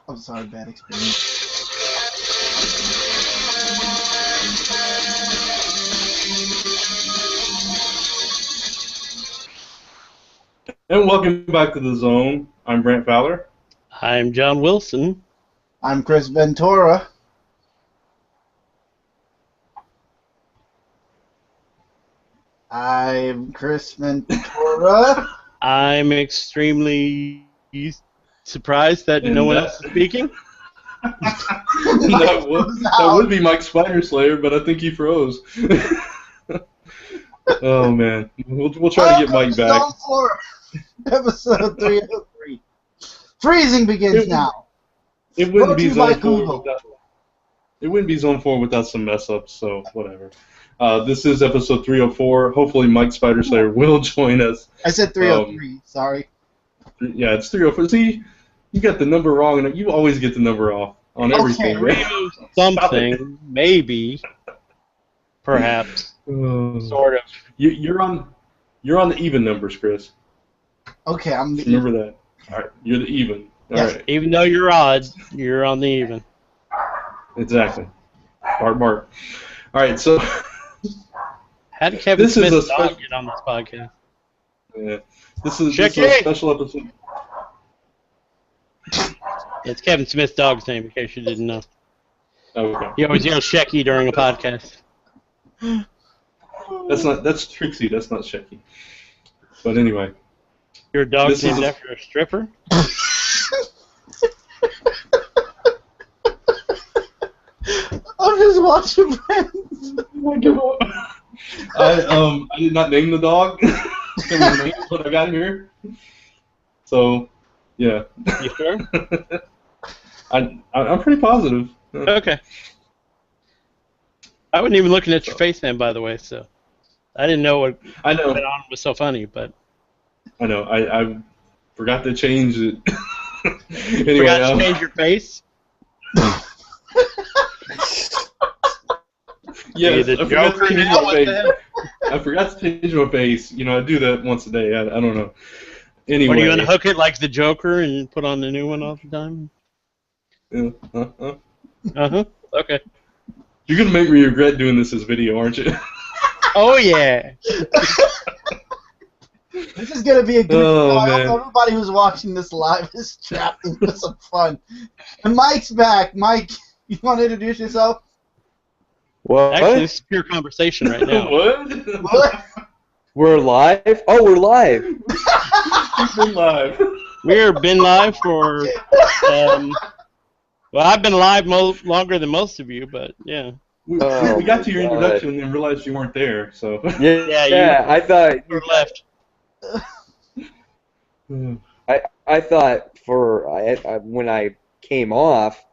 I'm sorry, bad experience. And welcome back to the Zone. I'm Brant Fowler. I'm John Wilson. I'm Chris Ventura. I'm Chris Ventura. I'm extremely surprised that no one else is speaking. that would be Mike Spider Slayer, but I think he froze. Oh man, we'll try to get Mike back. Episode 303. Freezing begins now. It wouldn't be Zone 4 Google. It wouldn't be Zone 4 without some mess ups, so whatever. This is episode 304. Hopefully Mike Spider Slayer will join us. I said 303, sorry. Yeah, it's 304. See, you got the number wrong, and you always get the number off on everything. Okay, something, maybe, perhaps, sort of. You're on the even numbers, Chris. Okay, I'm the Remember that. All right, you're the even. All right. Even though you're odd, you're on the even. Exactly. Bark. All right, so how did Kevin Smith's dog get on this podcast? Yeah, this is a special episode. It's Kevin Smith's dog's name, in case you didn't know. Okay. He always yells Shecky during a podcast. That's Trixie. That's not Shecky. But anyway. Your dog's named after a stripper? I'm just watching friends. I did not name the dog. It was named when I got here. So, yeah. You sure? I'm pretty positive. Okay. I wasn't even looking at your face then, by the way, so I didn't know what went on was so funny, but I know. I forgot to change it. Anyway, forgot to change your face? Yes, I forgot to change my face. I forgot to change my face. You know, I do that once a day. I don't know. Anyway. What, are you going to hook it like the Joker and put on the new one all the time? Yeah. Uh-huh. Okay. You're going to make me regret doing this as video, aren't you? Oh, yeah. This is going to be a good man. I hope everybody who's watching this live is trapped into some fun. And Mike's back. Mike, you want to introduce yourself? What? Actually, this is pure conversation right now. What? We're live? Oh, we're live. We've been live. We've been live for, well, I've been live longer than most of you, but yeah. We got to your introduction and realized you weren't there, so. Yeah, I thought you left. I thought when I came off,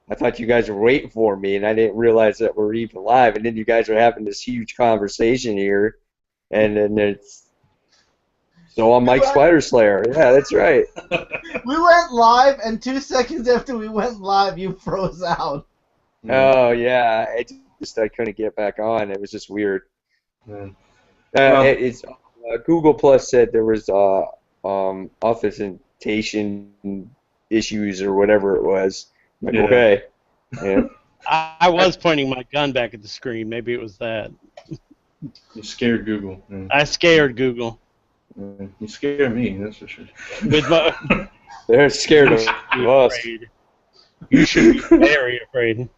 I thought you guys were waiting for me, and I didn't realize that we're even live. And then you guys are having this huge conversation here, and then so I'm Mike Spider Slayer. Yeah, that's right. We went live, and 2 seconds after we went live, you froze out. Oh yeah, I couldn't get back on. It was just weird. It's Google Plus said there was authentication issues or whatever it was. Like, okay. Yeah. I was pointing my gun back at the screen. Maybe it was that. You scared Google. I scared Google. You scared me, that's for sure. They're scared of us. You should be very afraid.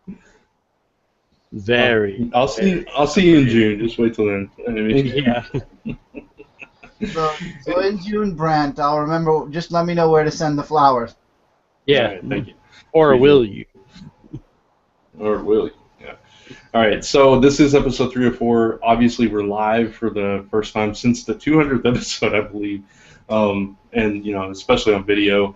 Very. I'll see you in June. Just wait till then. Yeah. So in June, Brant, I'll remember. Just let me know where to send the flowers. Yeah. Right, thank you. Or will you? Or will you? Yeah. All right. So this is episode 304. Obviously, we're live for the first time since the 200th episode, I believe, and especially on video.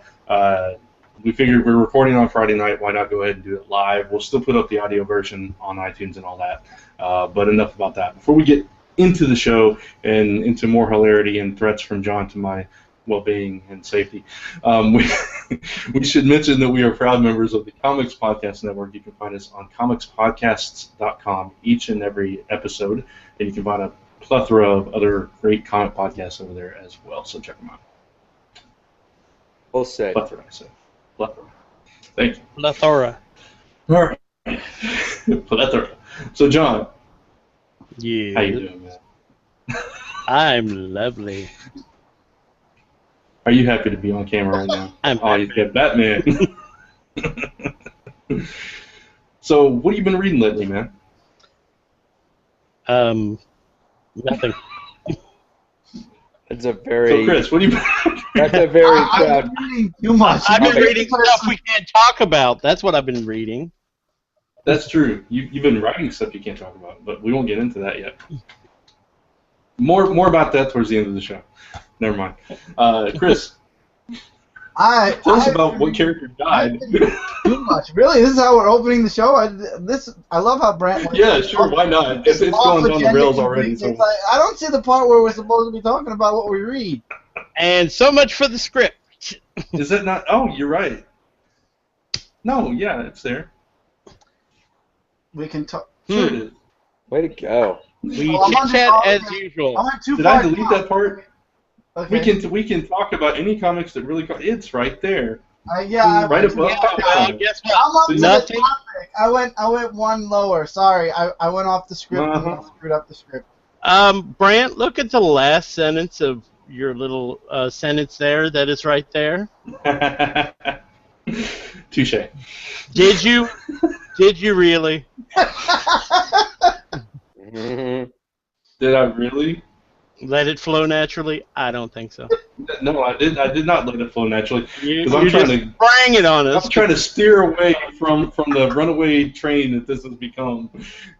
We figured we're recording on Friday night. Why not go ahead and do it live? We'll still put up the audio version on iTunes and all that. But enough about that. Before we get into the show and into more hilarity and threats from John to my well-being and safety, we should mention that we are proud members of the Comics Podcast Network. You can find us on comicspodcasts.com each and every episode, and you can find a plethora of other great comic podcasts over there as well, so check them out. Well said. Plethora, I said. Plethora. Thank you. Plethora. All right. Plethora. So, John, Yeah. how you doing, man? I'm lovely. Are you happy to be on camera right now? I'm Oh, he's got Batman. So, what have you been reading lately, man? Nothing. That's a very. So, Chris, what have you been That's a very I've proud. been reading too much. I've been Okay. reading stuff we can't talk about. That's what I've been reading. That's true. You've been writing stuff you can't talk about, but we won't get into that yet. More about that towards the end of the show. Never mind. Chris, tell us about what character died. Too much. Really, this is how we're opening the show. I love how Brant. Yeah, sure. Why not? It's going down the rails already. So. It's like, I don't see the part where we're supposed to be talking about what we read. And so much for the script. Is that not? Oh, you're right. No, yeah, it's there. We can talk. Sure it is. Way to go. We Well, I'm chit-chat on- as I usual. went too Did far I delete down. that part? Okay. We can talk about any comics that really. It's right there. Yeah, I Right went above. too Yeah, far well, down. guess I'm what? up to Nothing. the topic. I went one lower. Sorry, I went off the script and I screwed up the script. Brant, look at the last sentence of your little sentence there. That is right there. Touche. Did you? Did you really? Mhm. Did I really? Let it flow naturally? I don't think so. No, I did. I did not let it flow naturally. You, 'Cause I'm you trying just to- sprang it on us. I'm trying to steer away from the runaway train that this has become,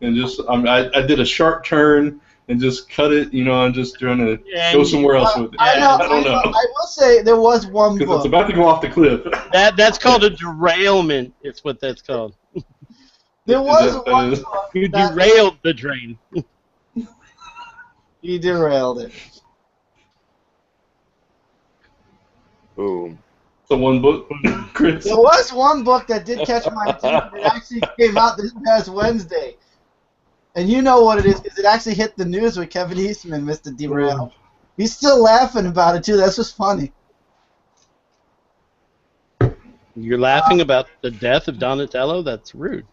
and just I did a sharp turn and just cut it. You know, I'm just trying to Yeah, go somewhere else with it. I don't know. I will say there was one Because it's book. about to go off the cliff. That's called a derailment. It's what that's called. There was that- one that is- book You that derailed the train. you derailed it. Boom. The one book, Chris. There was one book that did catch my attention. It actually came out this past Wednesday. And you know what it is, because it actually hit the news with Kevin Eastman, Mr. Derail. He's still laughing about it, too. That's just funny. You're laughing about the death of Donatello? That's rude.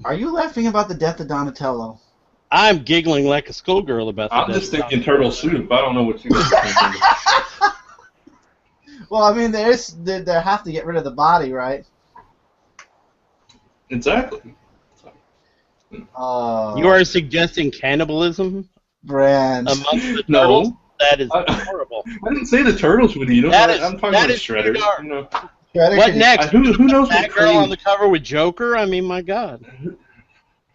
Are you laughing about the death of Donatello? I'm giggling like a schoolgirl about the I'm death just of thinking Donatello. turtle soup. I don't know what you guys are thinking. Well, I mean, they have to get rid of the body, right? Exactly. You are suggesting cannibalism Brand. amongst the No. turtles? That is I- horrible. I didn't say the turtles would eat them. That is- I'm talking that about is Shredder. too dark. You know. What next? Who knows That what girl on Crane? the cover with Joker? I mean, my God.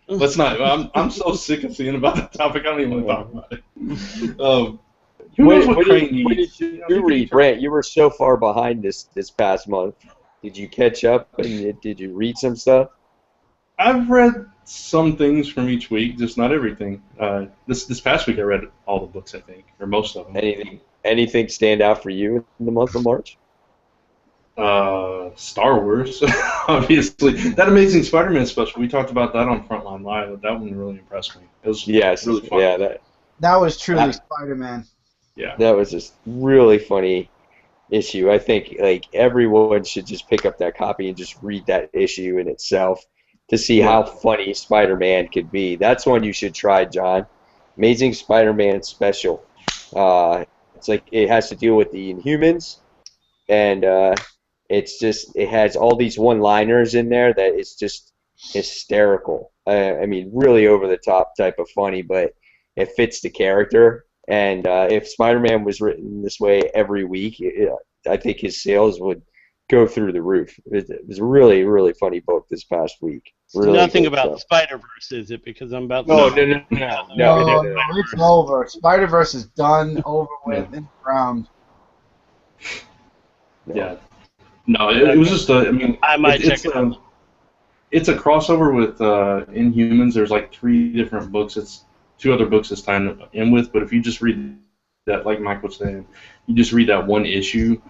Let's not. I'm so sick of seeing about that topic. I don't even want to talk about it. Who knows what Crane What eats? did you read, Brant? You were so far behind this past month. Did you catch up and did you read some stuff? I've read some things from each week, just not everything. This past week I read all the books, I think, or most of them. Anything stand out for you in the month of March? Star Wars, obviously. That Amazing Spider-Man special, we talked about that on Frontline Live. That one really impressed me. It was really fun. Yeah, That was truly Spider-Man. Yeah. that was just really funny issue. I think like everyone should just pick up that copy and just read that issue in itself to see how funny Spider-Man could be. That's one you should try, John. Amazing Spider-Man special. It's like it has to deal with the Inhumans, and it has all these one-liners in there that it's just hysterical. I mean, really over the top type of funny, but it fits the character. And if Spider-Man was written this way every week, I think his sales would go through the roof. It was a really, really funny book this past week. Really Nothing good about stuff. Spider-Verse, is it? Because I'm about No, to... No, it's over. Spider-Verse is done, over with, and drowned. Yeah. No, it was just I mean, I might check it out. It's a crossover with Inhumans. There's like 3 different books. It's 2 other books this time in with, but if you just read that, like Mike was saying, you just read that one issue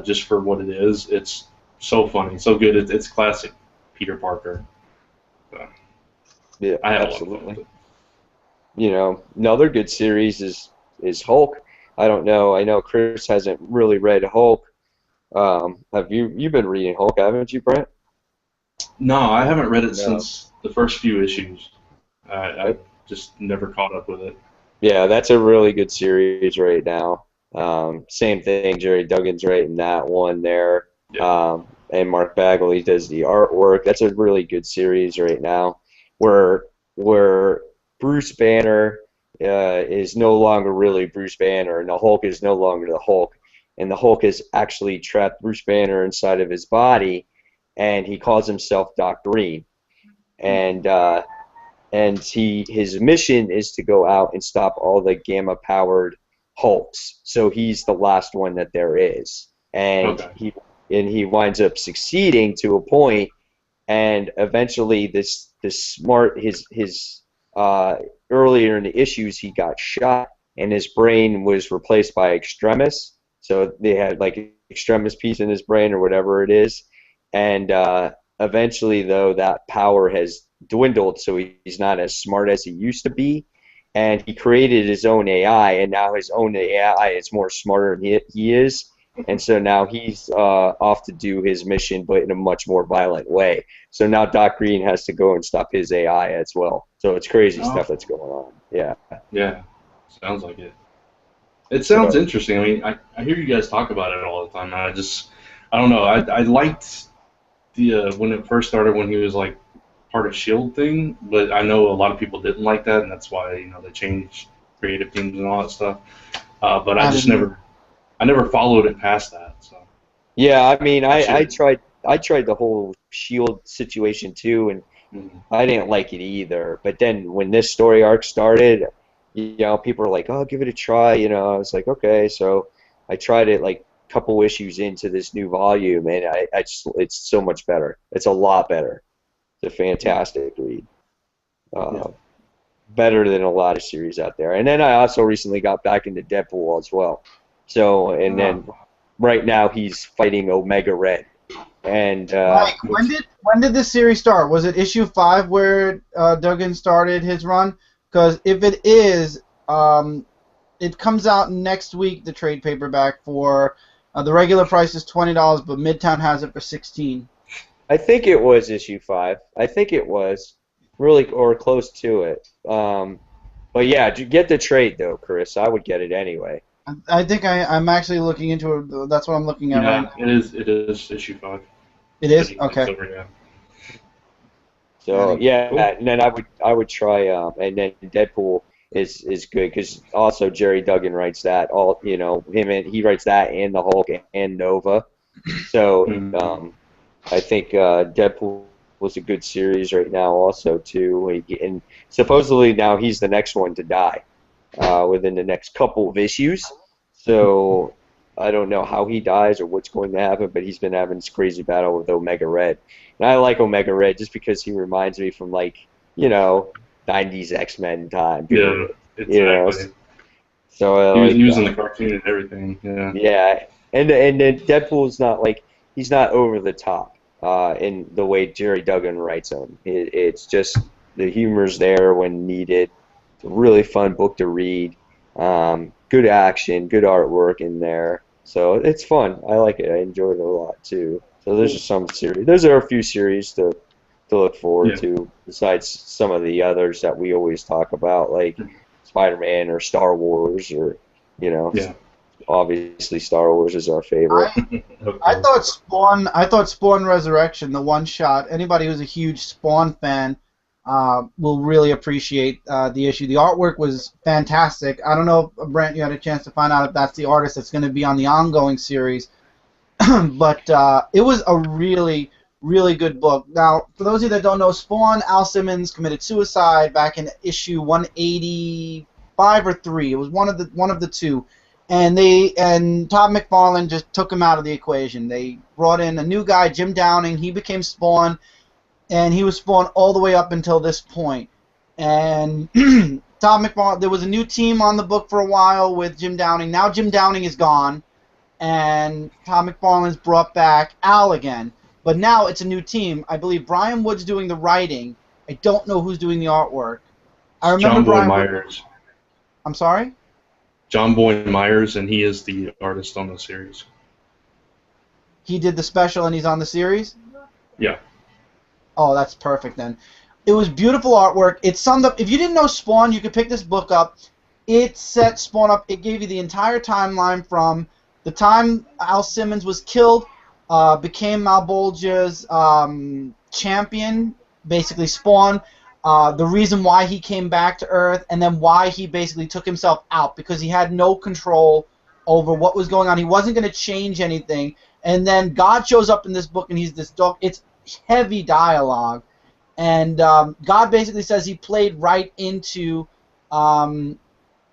just for what it is. It's so funny, so good. It's classic Peter Parker. Yeah, I have absolutely. You know, another good series is Hulk. I don't know. I know Chris hasn't really read Hulk. Have you been reading Hulk, haven't you, Brent? No, I haven't read it No. since the first few issues. I That- just never caught up with it. Yeah, that's a really good series right now. Same thing, Jerry Duggan's writing that one there. Yeah. And Mark Bagley does the artwork. That's a really good series right now, where Bruce Banner is no longer really Bruce Banner, and the Hulk is no longer the Hulk, and the Hulk has actually trapped Bruce Banner inside of his body, and he calls himself Doc Green, and his mission is to go out and stop all the gamma powered Hulks. So he's the last one that there is, and Okay. he winds up succeeding to a point, and eventually this smart his earlier in the issues he got shot and his brain was replaced by extremis. So they had like extremis piece in his brain or whatever it is, and eventually though that power has dwindled, so he's not as smart as he used to be, and he created his own AI, and now his own AI is more smarter than he is, and so now he's off to do his mission, but in a much more violent way. So now Doc Green has to go and stop his AI as well. So it's crazy stuff that's going on. Yeah. Yeah. Sounds like it. It sounds So- interesting. I mean, I hear you guys talk about it all the time. And I don't know. I liked the when it first started when he was like part of Shield thing, but I know a lot of people didn't like that, and that's why they changed creative teams and all that stuff. But I just never followed it past that. So Yeah, I mean, I should. tried the whole Shield situation too, and Mhm. I didn't like it either. But then when this story arc started, people were like, "Oh, give it a try." I was like, "Okay." So I tried it like a couple issues into this new volume, and it's so much better. It's a lot better. It's a fantastic read. Yeah. Better than a lot of series out there. And then I also recently got back into Deadpool as well. So, and then right now he's fighting Omega Red. And Mike, when did this series start? Was it issue 5 where Duggan started his run? Because if it is, it comes out next week. The trade paperback for the regular price is $20, but Midtown has it for $16. I think it was issue 5. I think it was really or close to it. But yeah, get the trade though, Chris. I would get it anyway. I think I'm actually looking into it. That's what I'm looking at right Yeah, now. it is issue 5. It is? That he Okay. takes over, yeah. So yeah, Cool. and then I would try and then Deadpool is good because also Jerry Duggan writes that he writes that and the Hulk and Nova. So Mhm. I think Deadpool was a good series right now also too, and supposedly now he's the next one to die within the next couple of issues. So I don't know how he dies or what's going to happen, but he's been having this crazy battle with Omega Red. And I like Omega Red just because he reminds me from 90s X-Men time. Yeah, exactly. So I He like was in that. the cartoon and everything. Yeah. Yeah, and then Deadpool's not he's not over the top in the way Jerry Duggan writes him. It's just the humor's there when needed. It's a really fun book to read. Good action, good artwork in there. So it's fun. I like it. I enjoyed it a lot too. So there's just some series. There's a few series to look forward Yeah. to besides some of the others that we always talk about, like Spider-Man or Star Wars or Yeah. obviously Star Wars is our favorite. Of I course. thought Spawn Resurrection, the one shot. Anybody who's a huge Spawn fan will really appreciate the issue. The artwork was fantastic. I don't know, if, Brent, you had a chance to find out if that's the artist that's going to be on the ongoing series, but it was a really, really good book. Now, for those of you that don't know, Spawn, Al Simmons committed suicide back in issue 185 or 3. It was one of the two. And Todd McFarlane just took him out of the equation. They brought in a new guy, Jim Downing. He became Spawn, and he was Spawn all the way up until this point. And Todd McFarlane, there was a new team on the book for a while with Jim Downing. Now Jim Downing is gone, and Todd McFarlane's brought back Al again. But now it's a new team. I believe Brian Wood's doing the writing. I don't know who's doing the artwork. I remember John Boy Brian Wood. Myers. I'm sorry? John Boy Myers, and he is the artist on the series. he did the special and he's on the series? Yeah. Oh, that's perfect then. It was beautiful artwork. It summed up. If you didn't know Spawn, you could pick this book up. It set Spawn up. It gave you the entire timeline from the time Al Simmons was killed, became Malbolgia's champion, basically Spawn, the reason why he came back to Earth, and then why he basically took himself out, because he had no control over what was going on. He wasn't going to change anything. And then God shows up in this book, and he's this dog. It's heavy dialogue. And God basically says he played right into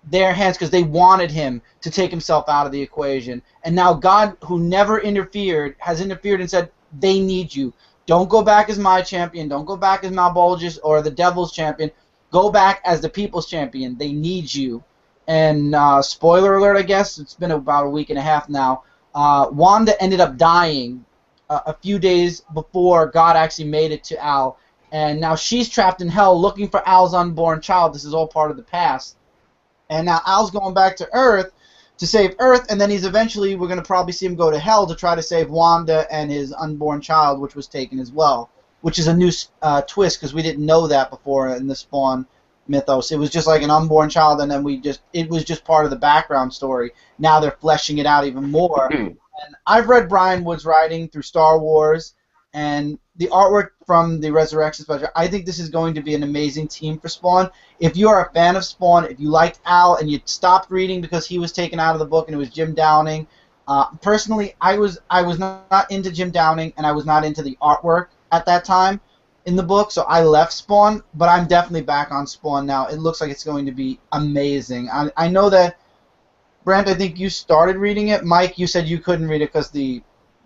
their hands because they wanted him to take himself out of the equation. And now God, who never interfered, has interfered and said, they need you. Don't go back as my champion. Don't go back as Malbolgius or the Devil's champion. Go back as the People's champion. They need you. And spoiler alert, I guess, it's been about a week and a half now. Wanda ended up dying a few days before God actually made it to Al. And now she's trapped in hell looking for Al's unborn child. This is all part of the past. And now Al's going back to Earth to save Earth, and then he's eventually, we're going to probably see him go to hell to try to save Wanda and his unborn child, which was taken as well, which is a new twist because we didn't know that before in the Spawn mythos. It was just like an unborn child, and then it was just part of the background story. Now they're fleshing it out even more. And I've read Brian Wood's writing through Star Wars, and the artwork from the Resurrection special. I think this is going to be an amazing team for Spawn. If you are a fan of Spawn, if you liked Al and you stopped reading because he was taken out of the book and it was Jim Downing, personally, I was not into Jim Downing and I was not into the artwork at that time in the book, so I left Spawn. But I'm definitely back on Spawn now. It looks like it's going to be amazing. I know that, Brant, I think you started reading it. Mike, you said you couldn't read it because the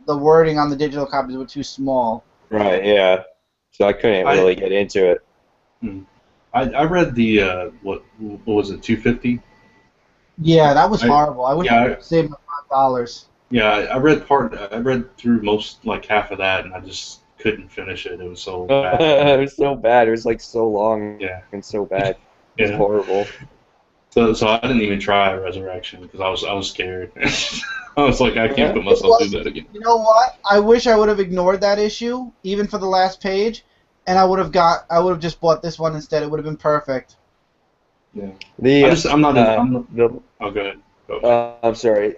wording on the digital copies were too small. Right, yeah. So I couldn't really get into it. I read the, what was it, 250? Yeah, that was horrible. I wish I could save my $5. Yeah, I read through most, like half of that, and I just couldn't finish it. It was so bad. It was so bad. It was like so long and so bad. It was horrible. So I didn't even try Resurrection because I was scared. I was like, I can't put myself through that again. You know what? I wish I would have ignored that issue, even for the last page, and I would have just bought this one instead. It would have been perfect. Yeah. I'm not. Oh, go ahead. I'm sorry.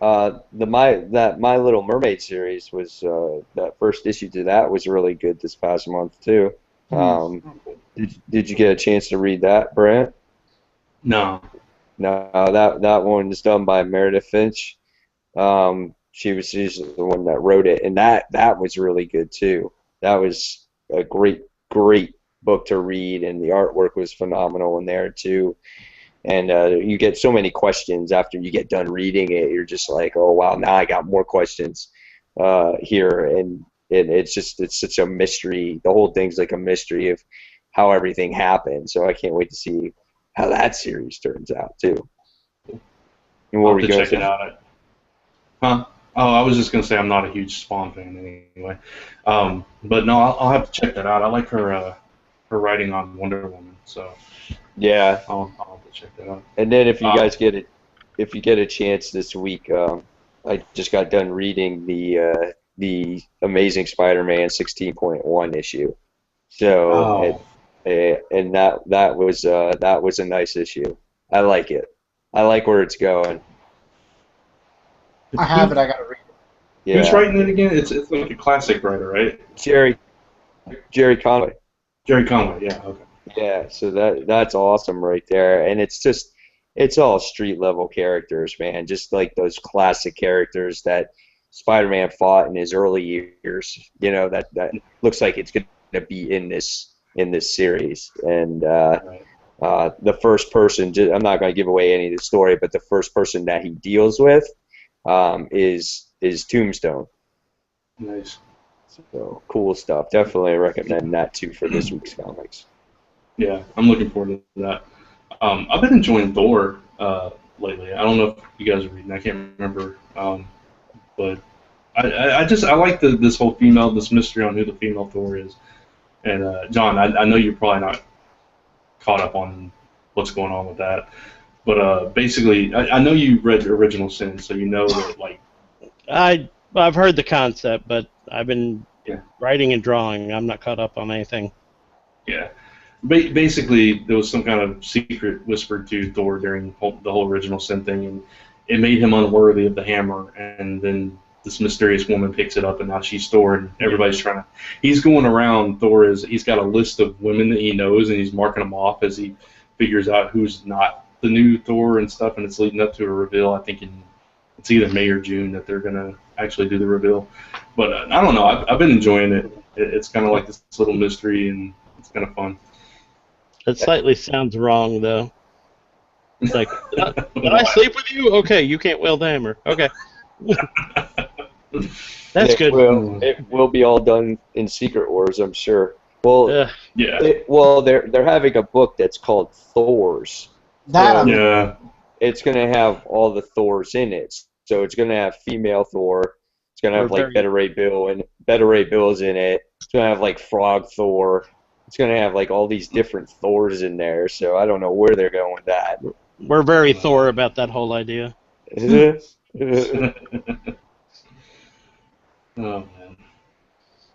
That My Little Mermaid series was that first issue to that was really good this past month too. Did you get a chance to read that, Brant? No. No, that one is done by Meredith Finch. She's the one that wrote it, and that was really good too. That was a great book to read, and the artwork was phenomenal in there too. And you get so many questions after you get done reading it. You're just like, oh wow, now I got more questions here, and it's such a mystery. The whole thing's like a mystery of how everything happened. So I can't wait to see how that series turns out too. And I'll have to check it out. Huh? Oh, I was just gonna say I'm not a huge Spawn fan anyway. But no, I'll have to check that out. I like her writing on Wonder Woman, so yeah, I'll have to check that out. And then if you guys get a chance this week, I just got done reading the Amazing Spider-Man 16.1 issue. So and that was a nice issue. I like it. I like where it's going. I have it. I gotta read it. Yeah. Who's writing it again? It's like a classic writer, right? Jerry Conway. Jerry Conway. Yeah. Okay. Yeah. So that's awesome right there, and it's all street level characters, man. Just like those classic characters that Spider-Man fought in his early years. You know that looks like it's gonna be in this series, and the first person, I'm not going to give away any of the story, but the first person that he deals with is Tombstone. Nice. So cool stuff. Definitely recommend that too for this week's comics. Yeah, I'm looking forward to that. I've been enjoying Thor lately. I don't know if you guys are reading. I can't remember, but I like this whole this mystery on who the female Thor is. And John, I know you're probably not caught up on what's going on with that, but basically, I know you read Original Sin, so you know that like. I Well, I've heard the concept, but I've been Yeah. writing and drawing. I'm not caught up on anything. Yeah. Basically, there was some kind of secret whispered to Thor during the whole original Sin thing, and it made him unworthy of the hammer. And then this mysterious woman picks it up, and now she's Thor, and everybody's trying to. He's going around. He's got a list of women that he knows, and he's marking them off as he figures out who's not the new Thor and stuff. And it's leading up to a reveal. I think it's either May or June that they're gonna actually do the reveal. But I don't know. I've been enjoying it. It's kind of like this little mystery, and it's kind of fun. It slightly sounds wrong, though. It's like, did I sleep with you? Okay, you can't wield the hammer. Okay. That's good. It will be all done in Secret Wars, I'm sure. Well, Yeah. They're having a book that's called Thors. That Yeah. It's going to have all the Thors in it. So it's going to have female Thor. It's going to have like Beta Ray Bill, and Beta Ray Bill's in it. It's going to have like Frog Thor. It's going to have like all these different Thors in there. So I don't know where they're going with that. We're very Thor about that whole idea. Oh man.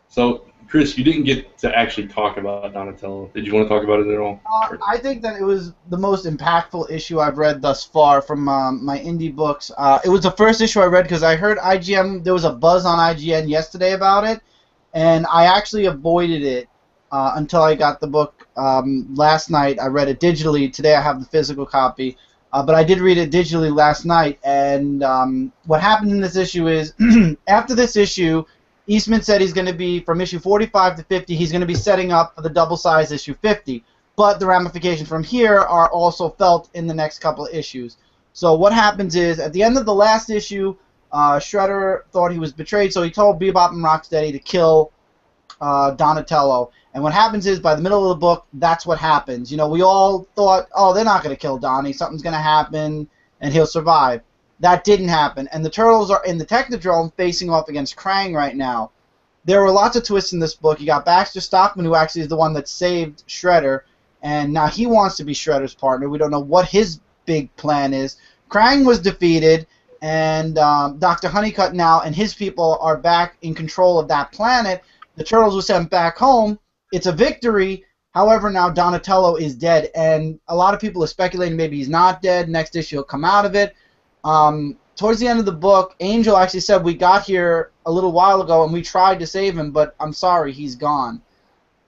So, Chris, you didn't get to actually talk about Donatello. Did you want to talk about it at all? I think that it was the most impactful issue I've read thus far from my indie books. It was the first issue I read because I heard IGN, there was a buzz on IGN yesterday about it, and I actually avoided it until I got the book last night. I read it digitally. Today I have the physical copy, but I did read it digitally last night, and what happened in this issue is, after this issue, Eastman said he's going to be, from issue 45 to 50, he's going to be setting up for the double-size issue 50. But the ramifications from here are also felt in the next couple of issues. So what happens is, at the end of the last issue, Shredder thought he was betrayed, so he told Bebop and Rocksteady to kill Donatello. And what happens is, by the middle of the book, that's what happens. You know, we all thought, oh, they're not going to kill Donnie, something's going to happen, and he'll survive. That didn't happen, and the Turtles are in the Technodrome facing off against Krang right now. There were lots of twists in this book. You got Baxter Stockman, who actually is the one that saved Shredder, and now he wants to be Shredder's partner. We don't know what his big plan is. Krang was defeated, and Dr. Honeycutt now and his people are back in control of that planet. The Turtles were sent back home. It's a victory. However, now Donatello is dead, and a lot of people are speculating maybe he's not dead. Next issue he'll come out of it. Towards the end of the book, Angel actually said, we got here a little while ago and we tried to save him, but I'm sorry, he's gone.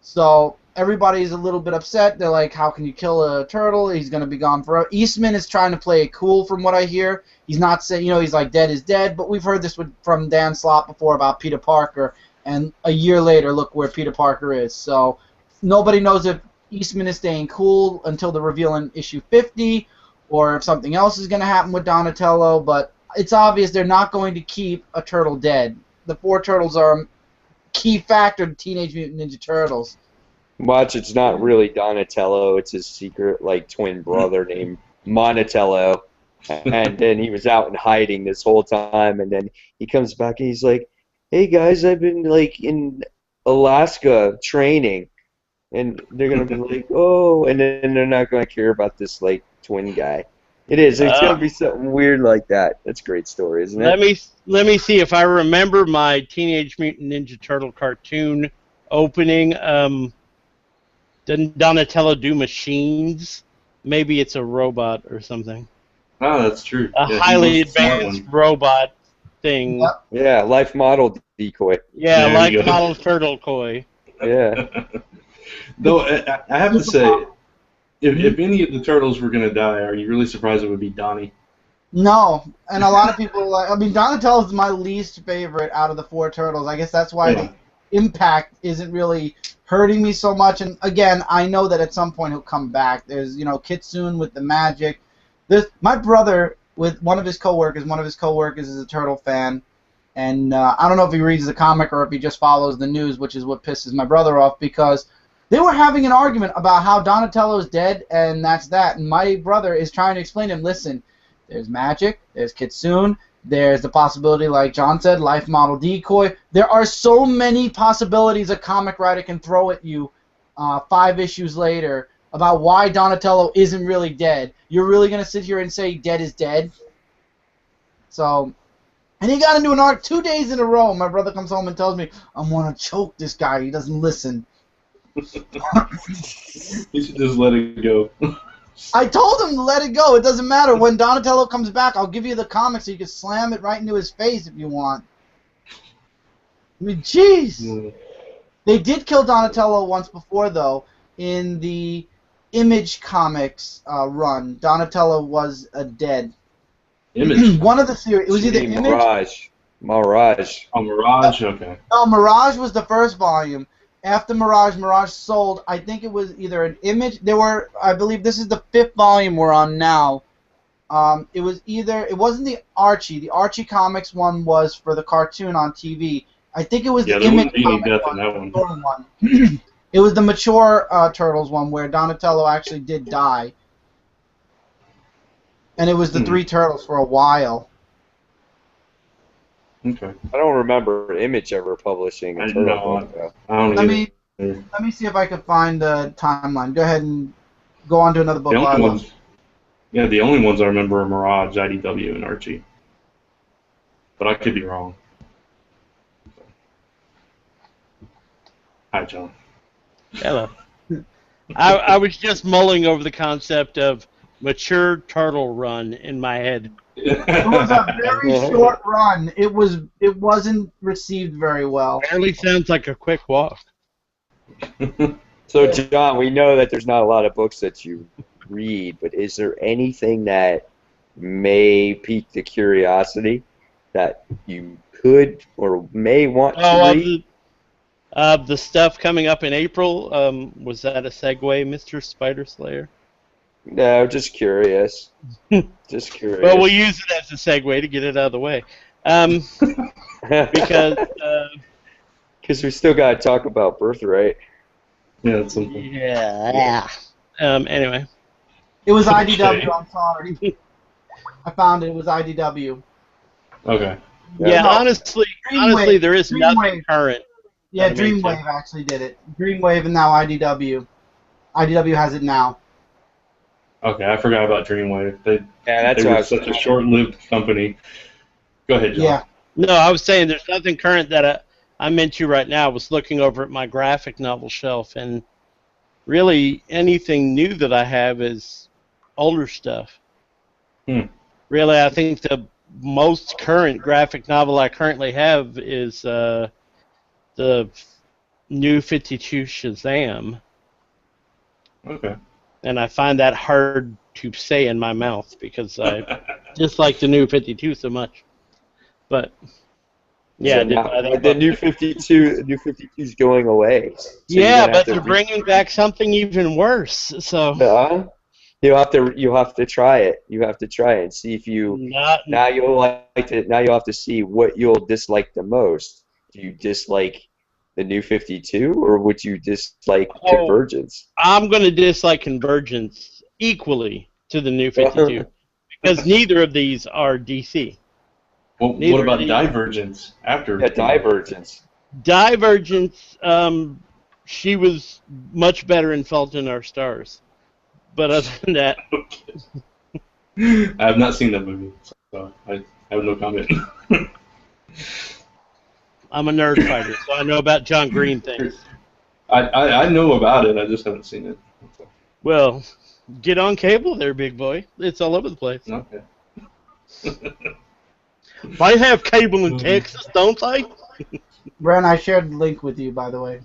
So everybody's a little bit upset. They're like, how can you kill a turtle? He's going to be gone forever. Eastman is trying to play it cool from what I hear. He's not saying, you know, he's like, dead is dead, but we've heard this from Dan Slott before about Peter Parker, and a year later, look where Peter Parker is. So nobody knows if Eastman is staying cool until the reveal in issue 50, or if something else is going to happen with Donatello, but it's obvious they're not going to keep a turtle dead. The four turtles are a key factor to Teenage Mutant Ninja Turtles. Watch, it's not really Donatello, it's his secret, like, twin brother named Monatello, and then he was out in hiding this whole time, and then he comes back and he's like, hey guys, I've been, like, in Alaska training, and they're going to be like, oh, and then they're not going to care about this, like, twin guy. It's going to be something weird like that. That's a great story, isn't it? Let me see if I remember my Teenage Mutant Ninja Turtle cartoon opening. Didn't Donatello do machines? Maybe it's a robot or something. Oh, that's true. A highly advanced robot thing. Yep. Yeah, life model decoy. Yeah, like model turtle koi. Yeah. Though I have to say, if any of the turtles were going to die, are you really surprised it would be Donnie? No, and a lot of people like. I mean, Donatello is my least favorite out of the four turtles. I guess that's why the impact isn't really hurting me so much. And again, I know that at some point he'll come back. There's, you know, Kitsune with the magic. There's my brother with one of his coworkers. One of his coworkers is a turtle fan, and I don't know if he reads the comic or if he just follows the news, which is what pisses my brother off because they were having an argument about how Donatello is dead and that's that. And my brother is trying to explain to him, listen, there's magic, there's Kitsune, there's the possibility, like John said, life model decoy. There are so many possibilities a comic writer can throw at you 5 issues later about why Donatello isn't really dead. You're really going to sit here and say dead is dead? So And he got into an arc 2 days in a row. My brother comes home and tells me, I'm going to choke this guy. He doesn't listen. You should just let it go. I told him to let it go. It doesn't matter. When Donatello comes back, I'll give you the comic so you can slam it right into his face if you want. I mean, jeez. Yeah. They did kill Donatello once before, though, in the Image Comics run. Donatello was dead. Image. One of the series. It was either Image. Mirage. Oh, Mirage. Okay. No, Mirage was the first volume. After Mirage sold. I think it was either an Image. There were, I believe, this is the 5th volume we're on now. It was either. It wasn't the Archie. The Archie Comics one was for the cartoon on TV. I think it was the Image Comics one. It was the mature Turtles one where Donatello actually did die. And it was the 3 Turtles for a while. Okay. I don't remember Image ever publishing a Turtle book, though. Let me see if I can find the timeline. Go ahead and go on to another book. The only ones I remember are Mirage, IDW, and Archie. But I could be wrong. Hi, John. Hello. I was just mulling over the concept of mature turtle run in my head. It was a very short run. It wasn't received very well. Barely sounds like a quick walk. So, John, we know that there's not a lot of books that you read, but is there anything that may pique the curiosity that you could or may want to read? The stuff coming up in April, was that a segue, Mr. Spider Slayer? No, just curious. Just curious. Well, we'll use it as a segue to get it out of the way. Because we still got to talk about Birthright. Yeah, that's something. Yeah. Anyway. It was IDW, I'm sorry. I found it. It was IDW. Okay. Yeah, honestly, there is nothing current. Yeah, Dreamwave actually did it. Dreamwave and now IDW. IDW has it now. Okay, I forgot about Dreamwave. They were such a short-lived company. Go ahead, John. Yeah. No, I was saying there's nothing current that I'm into right now. I was looking over at my graphic novel shelf, and really anything new that I have is older stuff. Really, I think the most current graphic novel I currently have is the new 52 Shazam. Okay. And I find that hard to say in my mouth because I dislike the new 52 so much. But yeah, the new 52 is going away. So yeah, but they're bringing back something even worse. So you have to try it. You have to try it and see if you now you'll have to see what you'll dislike the most. Do you dislike the new 52, or would you dislike Convergence? I'm going to dislike Convergence equally to the new 52 because neither of these are DC. Well, what about Divergence after? Yeah, Divergence. Divergence, she was much better in Fault in Our Stars. But other than that... I have not seen that movie, so I have no comment. I'm a nerd fighter, so I know about John Green things. I know about it, I just haven't seen it. Well, get on cable there, big boy. It's all over the place. Okay. They have cable in Texas, don't they? Brant, I shared the link with you, by the way.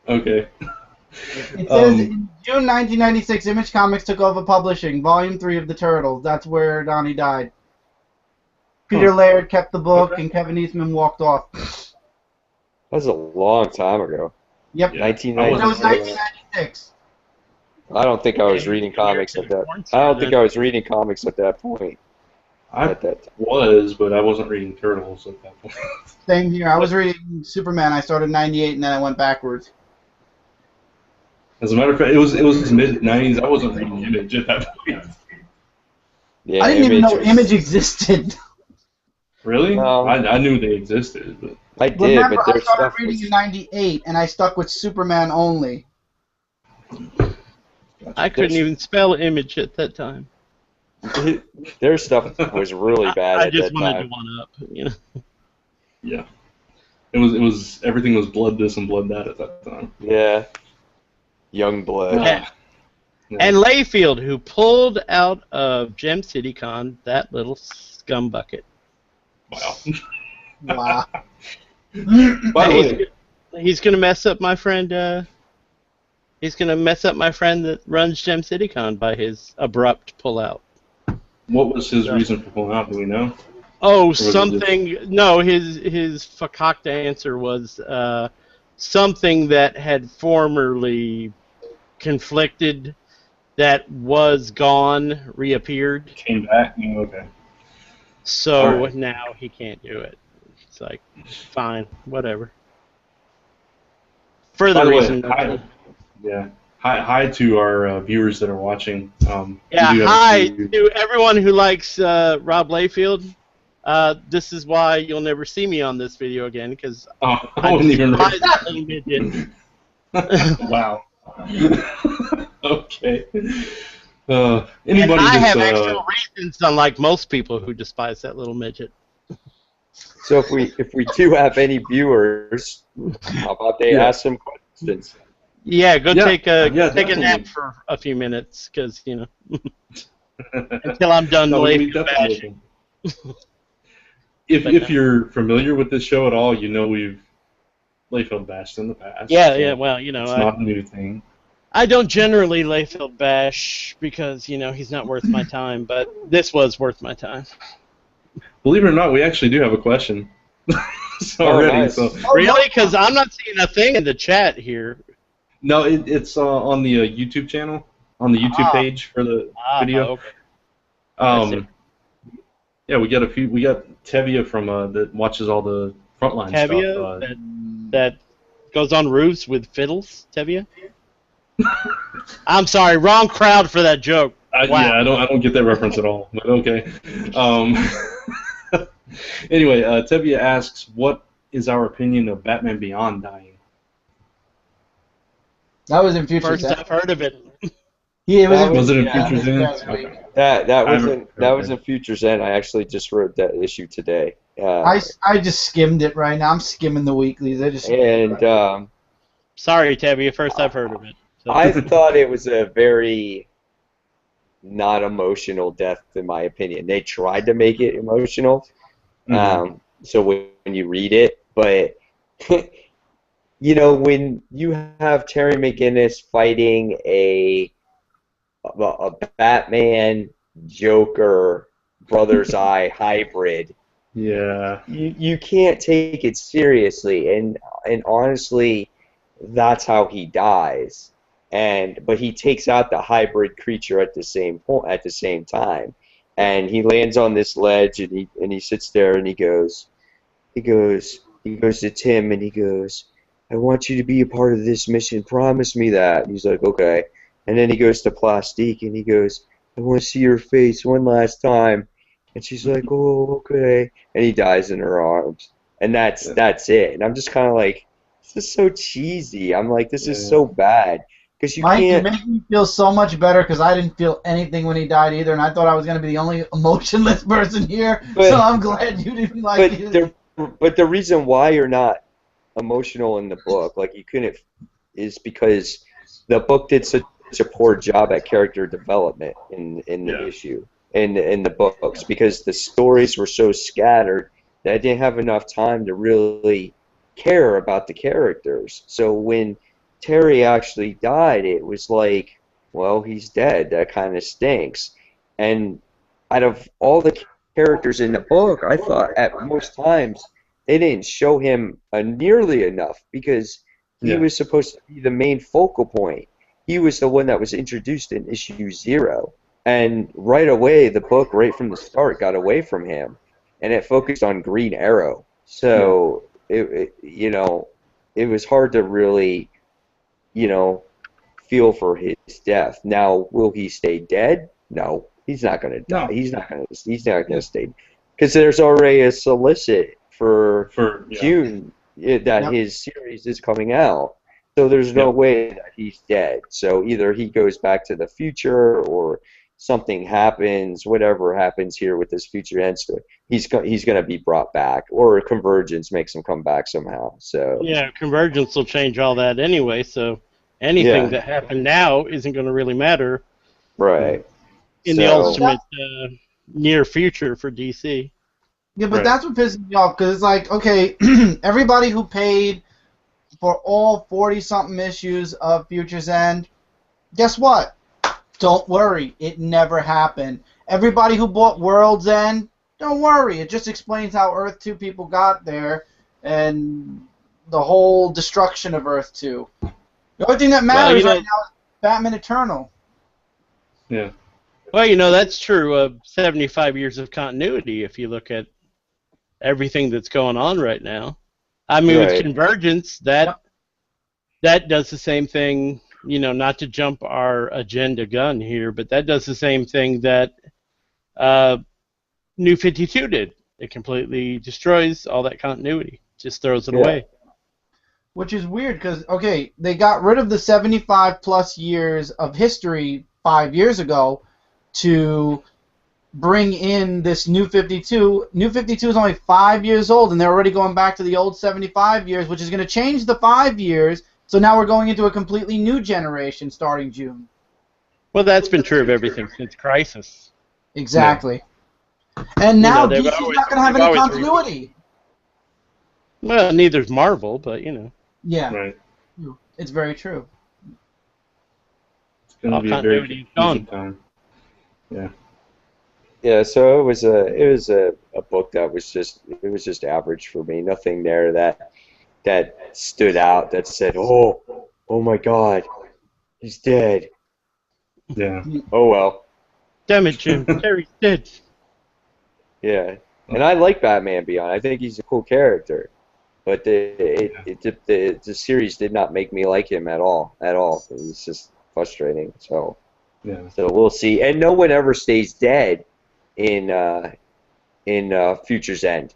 Okay. It says in June 1996, Image Comics took over publishing, Volume 3 of the Turtles. That's where Donnie died. Peter Laird kept the book, and Kevin Eastman walked off. That was a long time ago. Yep. Yeah, 1996. It was 1996. I don't think I was reading comics at that. I don't think I was reading comics at that point. I was, but I wasn't reading Turtles at that point. Same here. I was reading Superman. I started in 98, and then I went backwards. As a matter of fact, it was mid-90s. I wasn't reading Image at that point. Yeah, I didn't even know Image existed. Really? I knew they existed, but I did. Remember, but their I started stuff reading in '98, and I stuck with Superman only. I couldn't even spell Image at that time. Their stuff was really bad I at just that wanted to time. one up, you know. Yeah. It was everything was blood this and blood that at that time. Yeah, young blood. Yeah. Yeah. And Layfield, who pulled out of Gem City Con that little scumbucket. Wow. Wow. By the way, He's gonna mess up my friend. He's gonna mess up my friend that runs Gem City Con by his abrupt pullout. what was his reason for pulling out? Do we know? Oh, was it something. No, his fakakta answer was something that had formerly conflicted, that was gone, reappeared. Came back? Okay. So All right. now he can't do it. It's like, fine, whatever. By Further the way, reason. yeah. Hi to our viewers that are watching. Yeah, we do have a hi few- to everyone who likes Rob Layfield. This is why you'll never see me on this video again, because Oh, I I wouldn't even despise that little midget. Wow. Okay. And Anybody I that's have extra reasons, unlike most people who despise that little midget. So if we do have any viewers, how about they ask some questions? Yeah, go Yeah, take a definitely. nap for a few minutes, because until I'm done No, we Layfield definitely bashing. will. If you're familiar with this show at all, you know we've Layfield bashed in the past. Yeah, so yeah. Well, it's not a new thing. I don't generally Layfield bash because he's not worth my time, but this was worth my time. Believe it or not, we actually do have a question. Oh, Already, nice. so Really? Because I'm not seeing a thing in the chat here. no, it's on the YouTube channel, on the YouTube page for the video. Okay. I see. Yeah, we got a few. We got Tevia from that watches all the frontline Tevia stuff. that goes on roofs with fiddles. Tevia. I'm sorry, wrong crowd for that joke. Wow. Yeah, I don't get that reference at all. But okay. Anyway, Tevia asks, "What is our opinion of Batman Beyond dying?" That was in Future First Zen. I've heard of it. Yeah, it was, Was it in Yeah. Future Zen? Last week. Okay. That was in Future Zen. I actually just wrote that issue today. I just skimmed it right now. I'm skimming the weeklies. Sorry, Tevia. First I've heard of it. So. I thought it was a very not emotional death, in my opinion. They tried to make it emotional, so when you read it, but when you have Terry McGinnis fighting a Batman Joker Brother's Eye hybrid, Yeah. you can't take it seriously, and honestly, that's how he dies. But he takes out the hybrid creature at the same time, and he lands on this ledge, and he sits there, and he goes to Tim, and he goes, "I want you to be a part of this mission. Promise me that." And he's like, "Okay." And then he goes to Plastique, and he goes, "I want to see your face one last time." And she's like, "Oh, okay." And he dies in her arms, and that's it. And I'm just kind of like, this is so cheesy. I'm like, this is so bad. Because Mike, can't. you make me feel so much better because I didn't feel anything when he died either, and I thought I was going to be the only emotionless person here. So I'm glad you didn't like it. But the reason why you're not emotional in the book, like you couldn't, is because the book did such a poor job at character development in the issue, in the books, because the stories were so scattered that I didn't have enough time to really care about the characters. So when Terry actually died, it was like, well, he's dead. That kind of stinks. And out of all the characters in the book, I thought at most times they didn't show him nearly enough, because he was supposed to be the main focal point. He was the one that was introduced in issue 0. And right away, the book, right from the start, got away from him. And it focused on Green Arrow. So, it was hard to really feel for his death. Now, will he stay dead? No, he's not going to die. No. He's not going to stay, because there's already a solicit for June that his series is coming out. So there's no way that he's dead. So either he goes back to the future, or something happens, whatever happens here with this Future End story, he's going to be brought back, or Convergence makes him come back somehow. So Yeah, Convergence will change all that anyway, so anything yeah, that happened now isn't going to really matter right. in the So ultimate near future for DC. Yeah, but Right. that's what pisses me off, because it's like, okay, everybody who paid for all 40-something issues of Future's End, guess what? Don't worry, it never happened. Everybody who bought World's End, don't worry, it just explains how Earth 2 people got there and the whole destruction of Earth 2. The only thing that matters right now is Batman Eternal. Yeah. Well, that's true. 75 years of continuity if you look at everything that's going on right now. I mean, with right. Convergence, that does the same thing, not to jump our agenda gun here, but that does the same thing that New 52 did. It completely destroys all that continuity, just throws it away. Which is weird because, okay, they got rid of the 75-plus years of history 5 years ago to bring in this New 52. New 52 is only 5 years old, and they're already going back to the old 75 years, which is going to change the 5 years. So now we're going into a completely new generation starting June. Well, that's been true of everything since Crisis. Exactly. And now they've DC's not going to have any continuity. Well, neither's Marvel, but Yeah, Right. it's very true. It's going to All be a very continuity is gone. confusing time. Yeah. Yeah, so it was a book that was just average for me. Nothing there that stood out, that said, oh my God, he's dead. Yeah. Oh well. Damn it, Jim. Terry's dead. Yeah, and I like Batman Beyond. I think he's a cool character, but the series did not make me like him at all. It's just frustrating. So Yeah. we'll see. And no one ever stays dead in Future's End.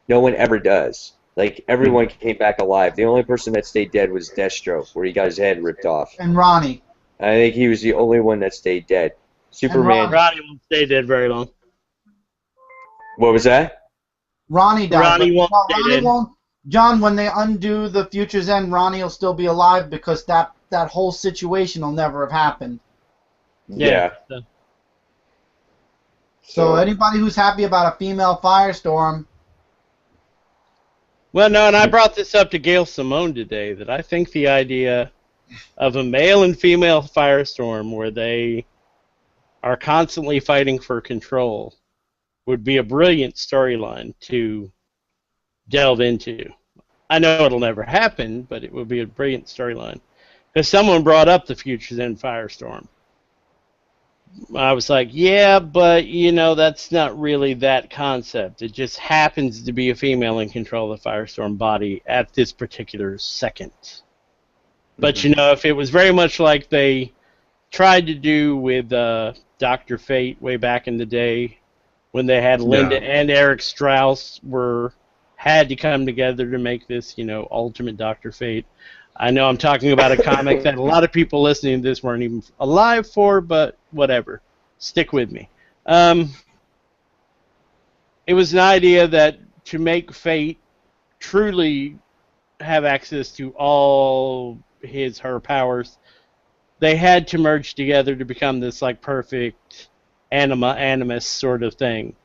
No one ever does. Like, everyone came back alive. The only person that stayed dead was Deathstroke, where he got his head ripped off. And Ronnie. I think he was the only one that stayed dead. Superman. Ronnie won't stay dead very long. What was that? Ronnie died. Ronnie won't stay Ronnie dead. won't. John, when they undo the Future's End, Ronnie will still be alive because that whole situation will never have happened. Yeah. So anybody who's happy about a female Firestorm. Well, no, and I brought this up to Gail Simone today, that I think the idea of a male and female Firestorm where they are constantly fighting for control would be a brilliant storyline to delve into. I know it'll never happen, but it would be a brilliant storyline. Because someone brought up the Future's End Firestorm. I was like, yeah, but, that's not really that concept. It just happens to be a female in control of the Firestorm body at this particular second. But, if it was very much like they tried to do with Dr. Fate way back in the day, when they had Linda and Eric Strauss had to come together to make this, ultimate Dr. Fate. I know I'm talking about a comic that a lot of people listening to this weren't even alive for, but whatever. Stick with me. It was an idea that to make Fate truly have access to all her powers, they had to merge together to become this perfect animus sort of thing.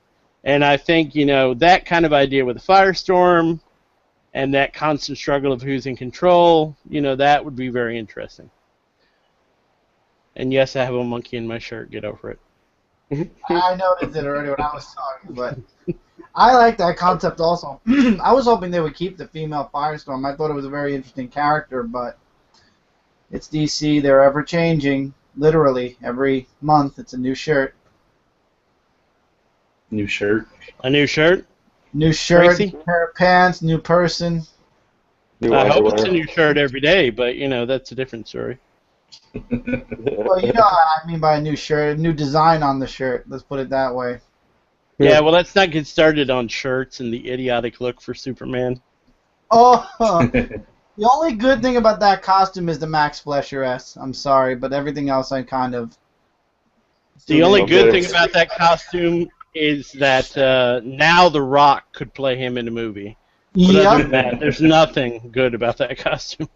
And I think, that kind of idea with the Firestorm and that constant struggle of who's in control, that would be very interesting. And yes, I have a monkey in my shirt. Get over it. I noticed it already when I was talking, but I like that concept also. I was hoping they would keep the female Firestorm. I thought it was a very interesting character, but it's DC. They're ever changing. Literally, every month it's a new shirt. New shirt. A new shirt? New shirt, Tracy? new pair of pants, new person. I hope it's a new shirt every day, but, that's a different story. Well, you know what I mean by a new shirt, a new design on the shirt. Let's put it that way. Yeah, well, let's not get started on shirts and the idiotic look for Superman. Oh, the only good thing about that costume is the Max Flesher S. I'm sorry, but everything else I kind of... The only Well, good better- thing about that costume is that now The Rock could play him in a movie. But other Yep. than that, there's nothing good about that costume.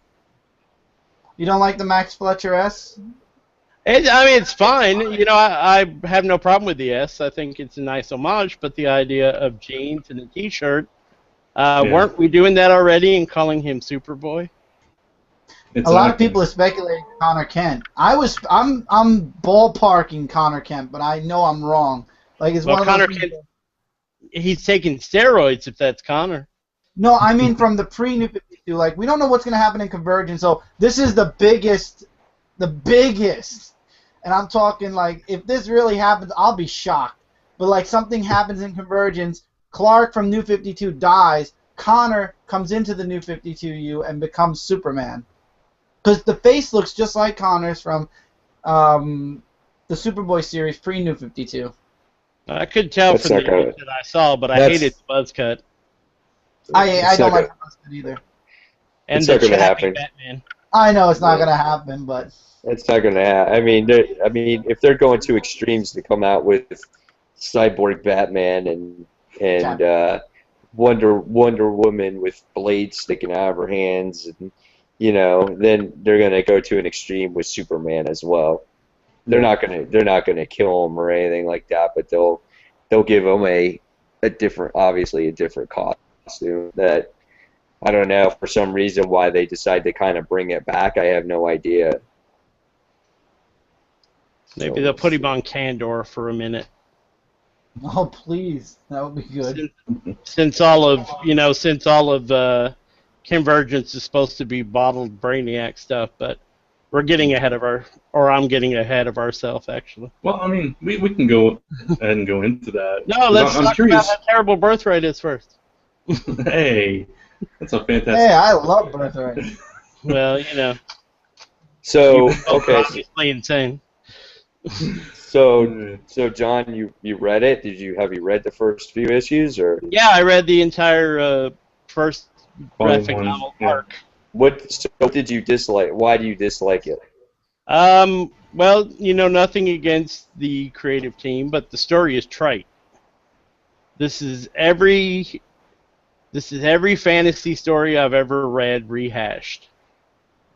You don't like the Max Fletcher S? I mean, it's fine. You know, I have no problem with the S. I think it's a nice homage, but the idea of jeans and a T-shirt, weren't we doing that already and calling him Superboy? It's A lot of acting. people are speculating Connor Kent. I'm ballparking Connor Kent, but I know I'm wrong. Like it's Well, one of Connor those. Kent, he's taking steroids if that's Connor. No, I mean from the pre-New 52. Like we don't know what's going to happen in Convergence, so this is the biggest. And I'm talking like if this really happens, I'll be shocked. But like something happens in Convergence, Clark from New 52 dies. Connor comes into the New 52U and becomes Superman. Because the face looks just like Connor's from the Superboy series pre-New 52. I could tell That's from not the gonna- image that I saw, but I That's- hated the buzz cut. I It's don't not like the husband either. And It's the not gonna chappy happen. Batman. I know it's not going to happen, but It's not going to happen. I mean, if they're going to extremes to come out with Cyborg Batman and Wonder Woman with blades sticking out of her hands, and then they're going to go to an extreme with Superman as well. They're not gonna kill him or anything like that, but they'll give him a different costume that. I don't know, for some reason, why they decide to kind of bring it back. I have no idea. Maybe they'll put him on Candor for a minute. oh please, that would be good. Since all of Convergence is supposed to be bottled Brainiac stuff, but we're getting ahead of I'm getting ahead of ourselves, actually. Well, I mean, we can go ahead and go into that. No, let's I'm talk curious. about how terrible Birthright is first. Hey, that's a fantastic. Hey, I love Birthright. Well, So both okay, obviously insane. so John, you read it? Have you read the first few issues or Yeah, I read the entire first Volume graphic one, novel yeah. arc. what did you dislike? Why do you dislike it? Well, nothing against the creative team, but the story is trite. This is every fantasy story I've ever read rehashed.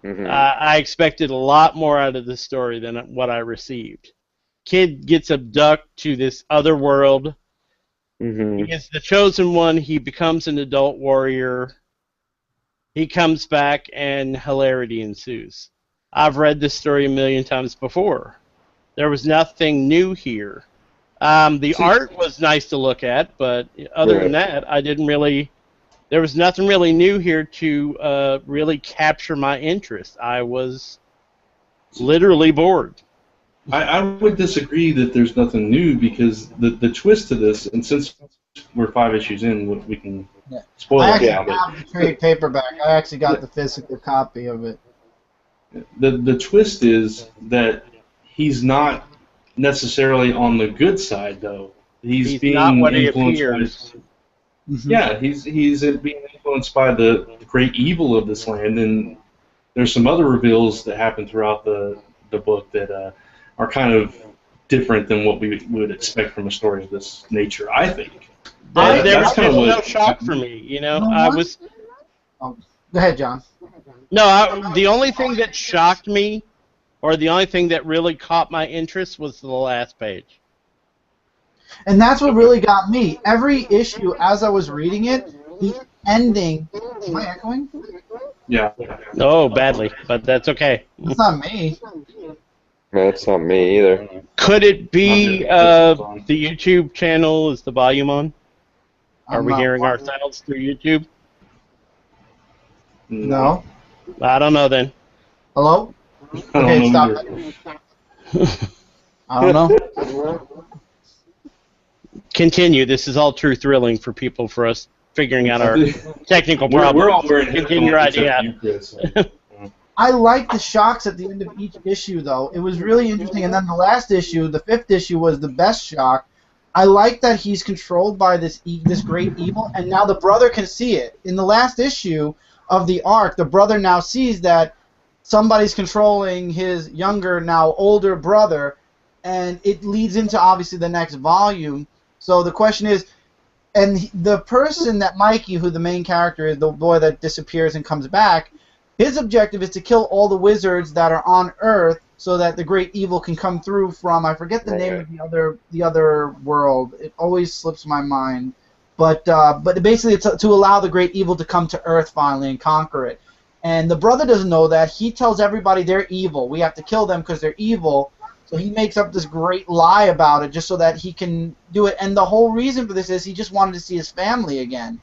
Mhm. I expected a lot more out of the story than what I received. Kid gets abducted to this other world. Mhm. He is the chosen one. He becomes an adult warrior. He comes back, and hilarity ensues. I've read this story a million times before. There was nothing new here. The art was nice to look at, but other than that, there was nothing really new here to really capture my interest. I was literally bored. I would disagree that there's nothing new because the twist to this, and since we're 5 issues in, we can spoil I it actually now. But have the trade paperback. I actually got the physical copy of it. the twist is that he's not necessarily on the good side, though. He's being not what he influenced appears. Yeah, he's being influenced by the great evil of this land, and there's some other reveals that happen throughout the book that are kind of different than what we would expect from a story of this nature, I think. There That's was kind of no what shock for me, No, I what? was Go ahead, John. the only thing that shocked me, or the only thing that really caught my interest, was the last page. And that's what really got me. Every issue, as I was reading it, the ending. Am I echoing? Yeah. Oh, badly, but that's okay. It's not me. That's not me either. Could it be Not good. the YouTube channel? Is the volume on? Are I'm we not hearing watching. ourselves through YouTube? No. I don't know then. Hello? I don't Okay, know stop either. it. I don't know. Continue. This is all true thrilling for people, for us figuring out our technical We're problems. all wearing Continue your headphones except idea. you, Chris. I like the shocks at the end of each issue, though. It was really interesting. And then the last issue, the 5th issue, was the best shock. I like that he's controlled by this great evil, and now the brother can see it. In the last issue of the arc, the brother now sees that somebody's controlling his younger, now older brother, and it leads into obviously the next volume. So the question is, and the person that Mikey, who the main character is, the boy that disappears and comes back, his objective is to kill all the wizards that are on Earth so that the great evil can come through from, I forget the name of the other world. It always slips my mind. But basically it's to allow the great evil to come to Earth finally and conquer it. And the brother doesn't know that. He tells everybody they're evil. We have to kill them because they're evil. So he makes up this great lie about it just so that he can do it. And the whole reason for this is he just wanted to see his family again.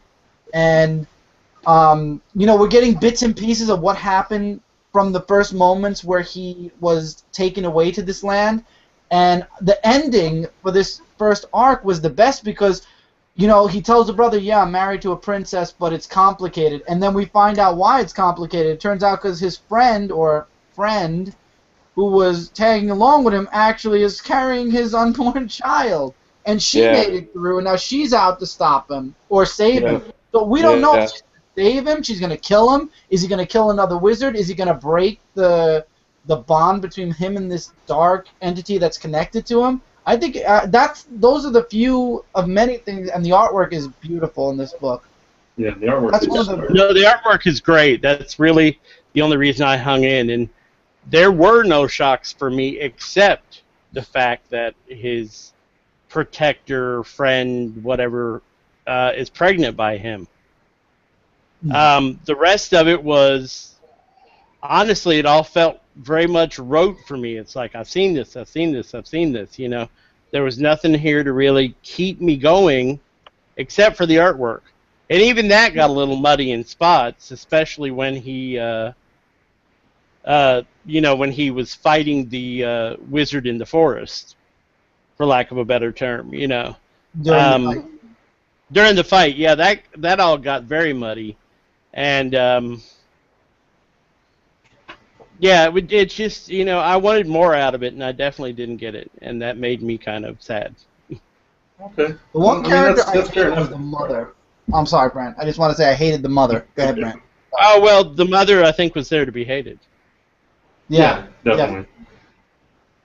And, we're getting bits and pieces of what happened from the first moments where he was taken away to this land. And the ending for this first arc was the best because, he tells the brother, yeah, I'm married to a princess, but it's complicated. And then we find out why it's complicated. It turns out because his friend who was tagging along with him actually is carrying his unborn child. And she made it through, and now she's out to stop him or save him. So we don't know if she's going to save him, she's going to kill him. Is he going to kill another wizard? Is he going to break the bond between him and this dark entity that's connected to him? I think those are the few of many things, and the artwork is beautiful in this book. Yeah, the artwork the artwork is great. That's really the only reason I hung in, and there were no shocks for me except the fact that his protector, friend, whatever, is pregnant by him. The rest of it was, honestly, it all felt very much rote for me. It's like, I've seen this. There was nothing here to really keep me going except for the artwork. And even that got a little muddy in spots, especially when he, when he was fighting the wizard in the forest, for lack of a better term, During the fight, yeah, that all got very muddy. And, it's just, I wanted more out of it, and I definitely didn't get it, and that made me kind of sad. Okay. The one character I hated was the mother. I'm sorry, Brant. I just want to say I hated the mother. Go ahead, Brant. Oh, well, the mother, I think, was there to be hated. Yeah, definitely.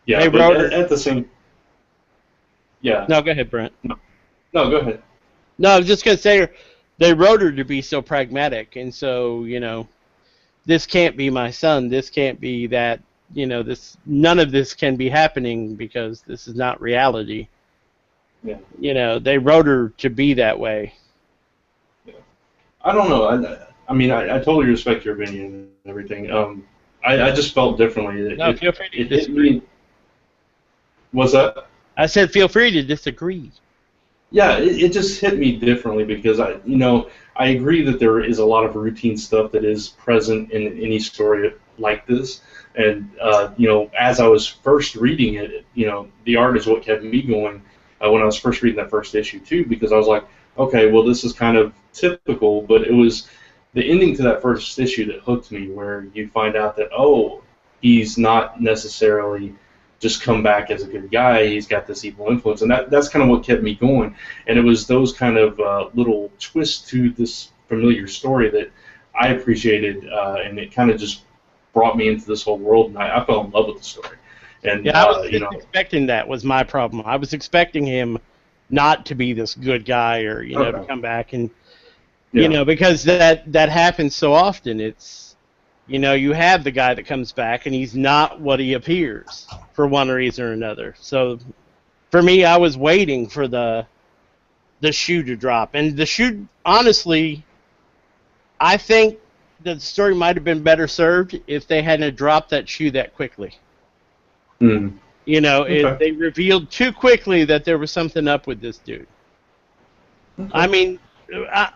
Yeah, they wrote her at the same... Yeah. No, go ahead, Brent. No, go ahead. No, I was just going to say, they wrote her to be so pragmatic, and so, this can't be my son, this can't be that, none of this can be happening because this is not reality. Yeah. They wrote her to be that way. Yeah. I don't know. I mean, I totally respect your opinion and everything. I just felt differently. Feel free to disagree. What's that? I said feel free to disagree. Yeah, it just hit me differently because I agree that there is a lot of routine stuff that is present in any story like this, and as I was first reading it, the art is what kept me going when I was first reading that first issue too, because I was like, okay, well this is kind of typical, but it was the ending to that first issue that hooked me, where you find out that he's not necessarily just come back as a good guy. He's got this evil influence, and that's kind of what kept me going. And it was those kind of little twists to this familiar story that I appreciated, and it kind of just brought me into this whole world, and I fell in love with the story. And I was expecting that was my problem. I was expecting him not to be this good guy, or to come back and because that happens so often. It's you have the guy that comes back and he's not what he appears for one reason or another. So for me, I was waiting for the shoe to drop, and the shoe, honestly, I think that the story might have been better served if they hadn't dropped that shoe that quickly. Mm. They revealed too quickly that there was something up with this dude. Okay. I mean,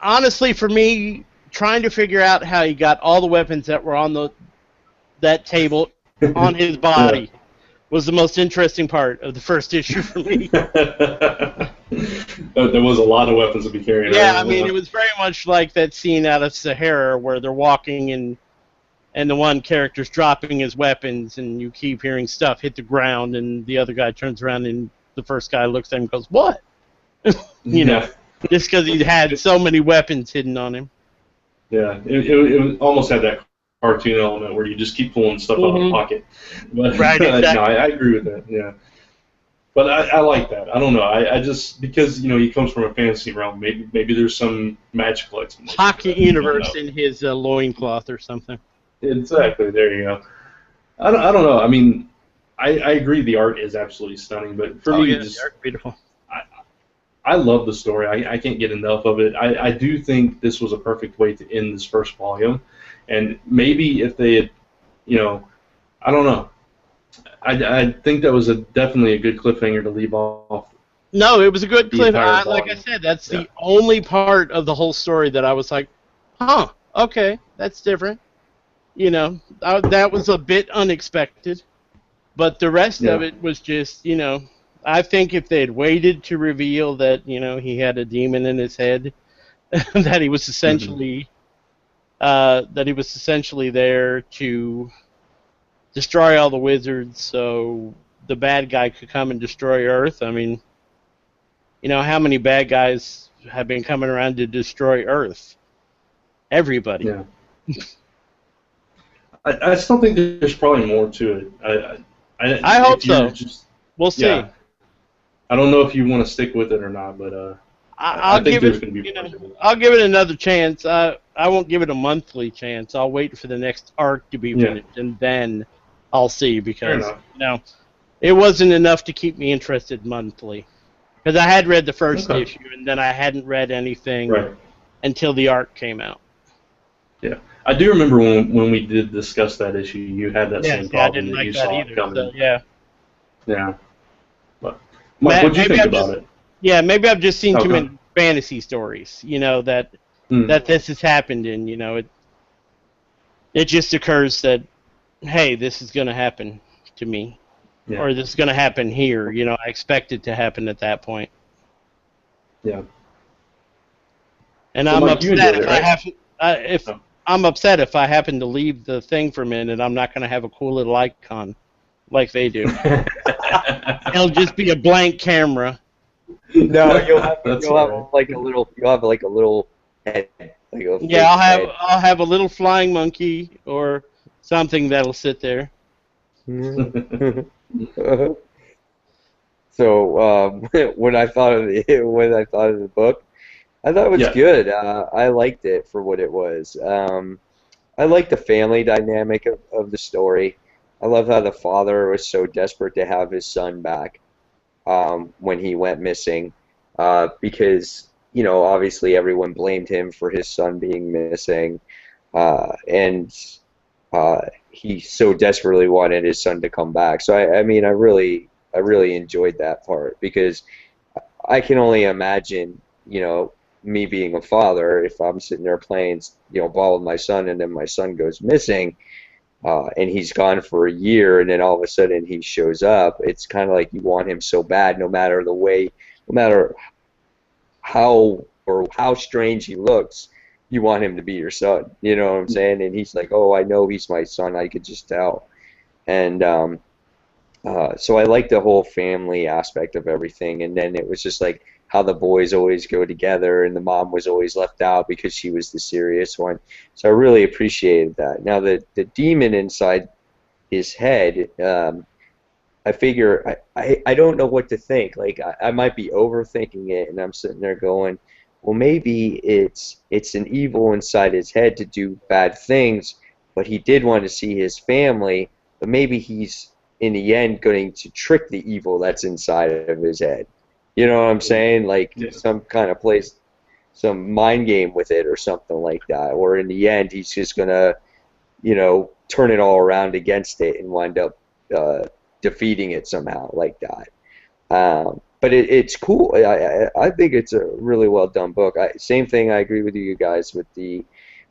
honestly, for me, trying to figure out how he got all the weapons that were on that table on his body was the most interesting part of the first issue for me. There was a lot of weapons to be carried. Yeah, I mean, it was very much like that scene out of Sahara where they're walking and the one character's dropping his weapons, and you keep hearing stuff hit the ground, and the other guy turns around, and the first guy looks at him and goes, "What?" Just because he had so many weapons hidden on him. Yeah, it almost had that cartoon element where you just keep pulling stuff out of the pocket. But, right, exactly. No, I agree with that. Yeah. But I like that. I don't know. I just because he comes from a fantasy realm. Maybe there's some magical explanation. Pocket universe in his loincloth or something. Exactly. There you go. I don't know. I mean, I agree. The art is absolutely stunning. But for me, yeah, just the art's beautiful. I love the story. I can't get enough of it. I do think this was a perfect way to end this first volume. And maybe if they had, I don't know. I think that was definitely a good cliffhanger to leave off. No, it was a good The cliff. entire Like I volume. said, that's the only part of the whole story that I was like, huh, okay, that's different. That was a bit unexpected. But the rest of it was just, I think if they had waited to reveal that, he had a demon in his head, that he was essentially there to destroy all the wizards, so the bad guy could come and destroy Earth. I mean, how many bad guys have been coming around to destroy Earth? Everybody. Yeah. I still think there's probably more to it. I hope so. We'll see. Yeah. I don't know if you want to stick with it or not, but I'll think give there's it. going to be more to it. I'll give it another chance. I won't give it a monthly chance. I'll wait for the next arc to be finished, and then I'll see, because it wasn't enough to keep me interested monthly. Because I had read the first issue, and then I hadn't read anything until the arc came out. Yeah, I do remember when we did discuss that issue, you had that same problem I didn't that like you that saw either. coming. So, yeah. Yeah. But Mike, what do you think about it? Yeah, maybe I've just seen too many fantasy stories, that this has happened in. It just occurs that, hey, this is going to happen to me, or this is going to happen here. I expect it to happen at that point. Yeah. And I'm upset if I have I'm upset if I happen to leave the thing for a minute. I'm not going to have a cool little icon like they do. It'll just be a blank camera. No, you'll have like a little head. I'll have a little flying monkey or something that'll sit there. So when I thought of the book, I thought it was good. I liked it for what it was. I liked the family dynamic of the story. I love how the father was so desperate to have his son back when he went missing, because obviously everyone blamed him for his son being missing, and he so desperately wanted his son to come back. So I really enjoyed that part, because I can only imagine me being a father, if I'm sitting there playing ball with my son, and then my son goes missing, and he's gone for a year, and then all of a sudden he shows up. It's kind of like you want him so bad, no matter how strange he looks, you want him to be your son. You know what I'm saying? And he's like, oh, I know he's my son. I could just tell. And so I like the whole family aspect of everything. And then it was just like how the boys always go together, and the mom was always left out because she was the serious one. So I really appreciated that. Now the demon inside his head, I figure I don't know what to think. Like I might be overthinking it, and I'm sitting there going, well, maybe it's an evil inside his head to do bad things, but he did want to see his family, but maybe he's in the end going to trick the evil that's inside of his head. You know what I'm saying? Like some kind of some mind game with it or something like that. Or in the end, he's just going to, turn it all around against it and wind up defeating it somehow like that. But it's cool. I think it's a really well done book. Same thing. I agree with you guys with the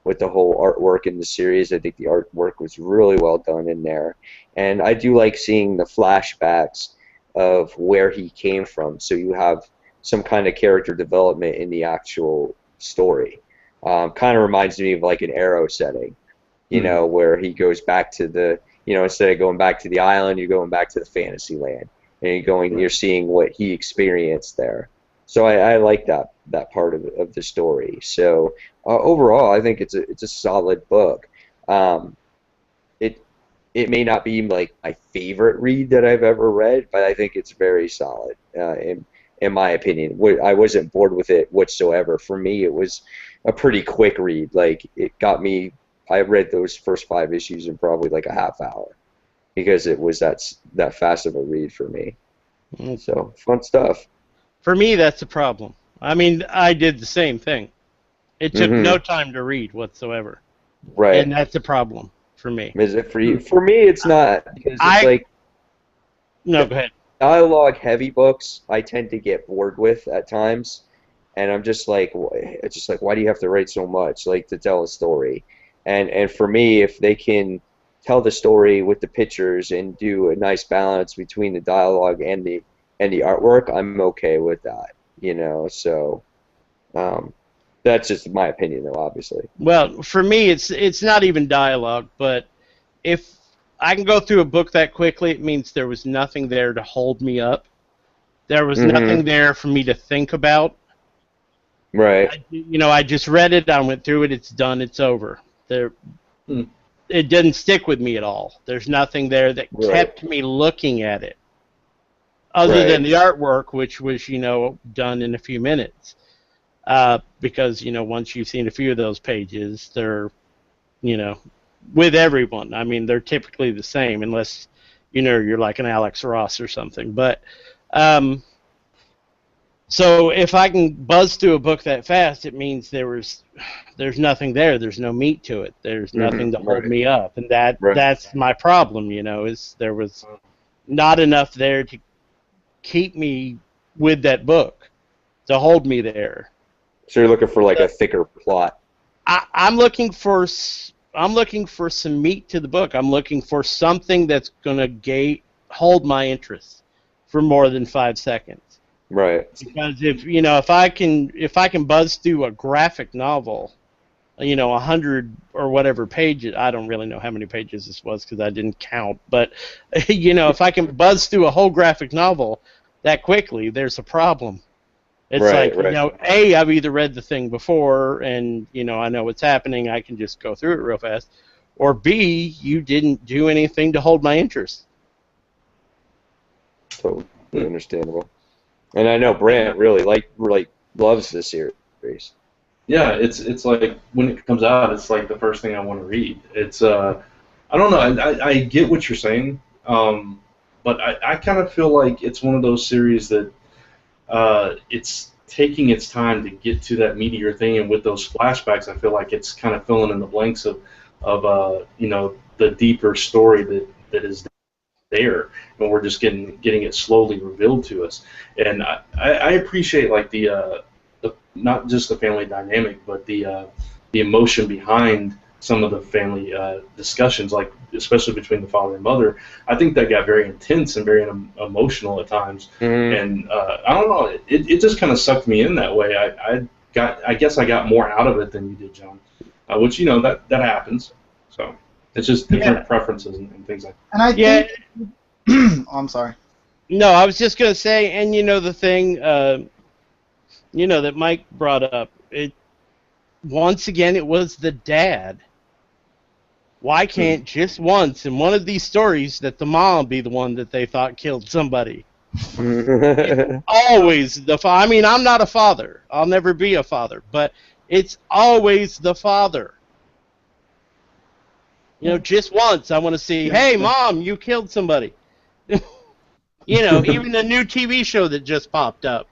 whole artwork in the series. I think the artwork was really well done in there, and I do like seeing the flashbacks of where he came from. So you have some kind of character development in the actual story. Kind of reminds me of like an Arrow setting, where he goes back to the, instead of going back to the island, you're going back to the fantasy land, and you're seeing what he experienced there. So I like that part of the story. So overall, I think it's a solid book. it may not be like my favorite read that I've ever read, but I think it's very solid. In my opinion, I wasn't bored with it whatsoever. For me, it was a pretty quick read. Like it got me. I read those first 5 issues in probably like a half hour because it was that fast of a read for me. So fun stuff. For me, that's a problem. I mean, I did the same thing. It took no time to read whatsoever. Right. And that's a problem for me. Is it for you? For me, it's not, because it's like... No, go ahead. Dialogue-heavy books, I tend to get bored with at times, and I'm just like, why do you have to write so much, like, to tell a story? And for me, if they can tell the story with the pictures and do a nice balance between the dialogue and the artwork, I'm okay with that, you know. So that's just my opinion, though, obviously. Well, for me, it's not even dialogue, but if I can go through a book that quickly, it means there was nothing there to hold me up. There was nothing there for me to think about. Right. I just read it, I went through it, it's done, it's over. It didn't stick with me at all. There's nothing there that kept me looking at it, other than the artwork, which was, done in a few minutes. Because, once you've seen a few of those pages, they're, with everyone. I mean, they're typically the same, unless, you're like an Alex Ross or something. But, so if I can buzz through a book that fast, it means there's nothing there. There's no meat to it. There's nothing to hold me up, and that's my problem. Is there was not enough there to keep me with that book, to hold me there. So you're looking for like a thicker plot. I'm looking for some meat to the book. I'm looking for something that's gonna hold my interest for more than 5 seconds. Right. Because if I can buzz through a graphic novel, 100 or whatever pages, I don't really know how many pages this was because I didn't count, but if I can buzz through a whole graphic novel that quickly, there's a problem. It's I've either read the thing before and I know what's happening, I can just go through it real fast, or B, you didn't do anything to hold my interest. Totally understandable. And I know Brant really loves this series. Yeah, it's like when it comes out, it's like the first thing I want to read. It's I don't know, I get what you're saying, but I kind of feel like it's one of those series that it's taking its time to get to that meatier thing, and with those flashbacks, I feel like it's kind of filling in the blanks of the deeper story that is there, and we're just getting it slowly revealed to us. And I appreciate like the not just the family dynamic, but the emotion behind some of the family discussions, like especially between the father and mother. I think that got very intense and very emotional at times. And I don't know, it just kind of sucked me in that way. I guess I got more out of it than you did, John, which that happens. So it's just different preferences and things like that. And I think... oh, I'm sorry. No, I was just going to say, and the thing, that Mike brought up, once again, it was the dad. Why can't just once in one of these stories that the mom be the one that they thought killed somebody? It's always the father. I mean, I'm not a father. I'll never be a father, but it's always the father. Just once I want to see, hey, Mom, you killed somebody. Even the new TV show that just popped up.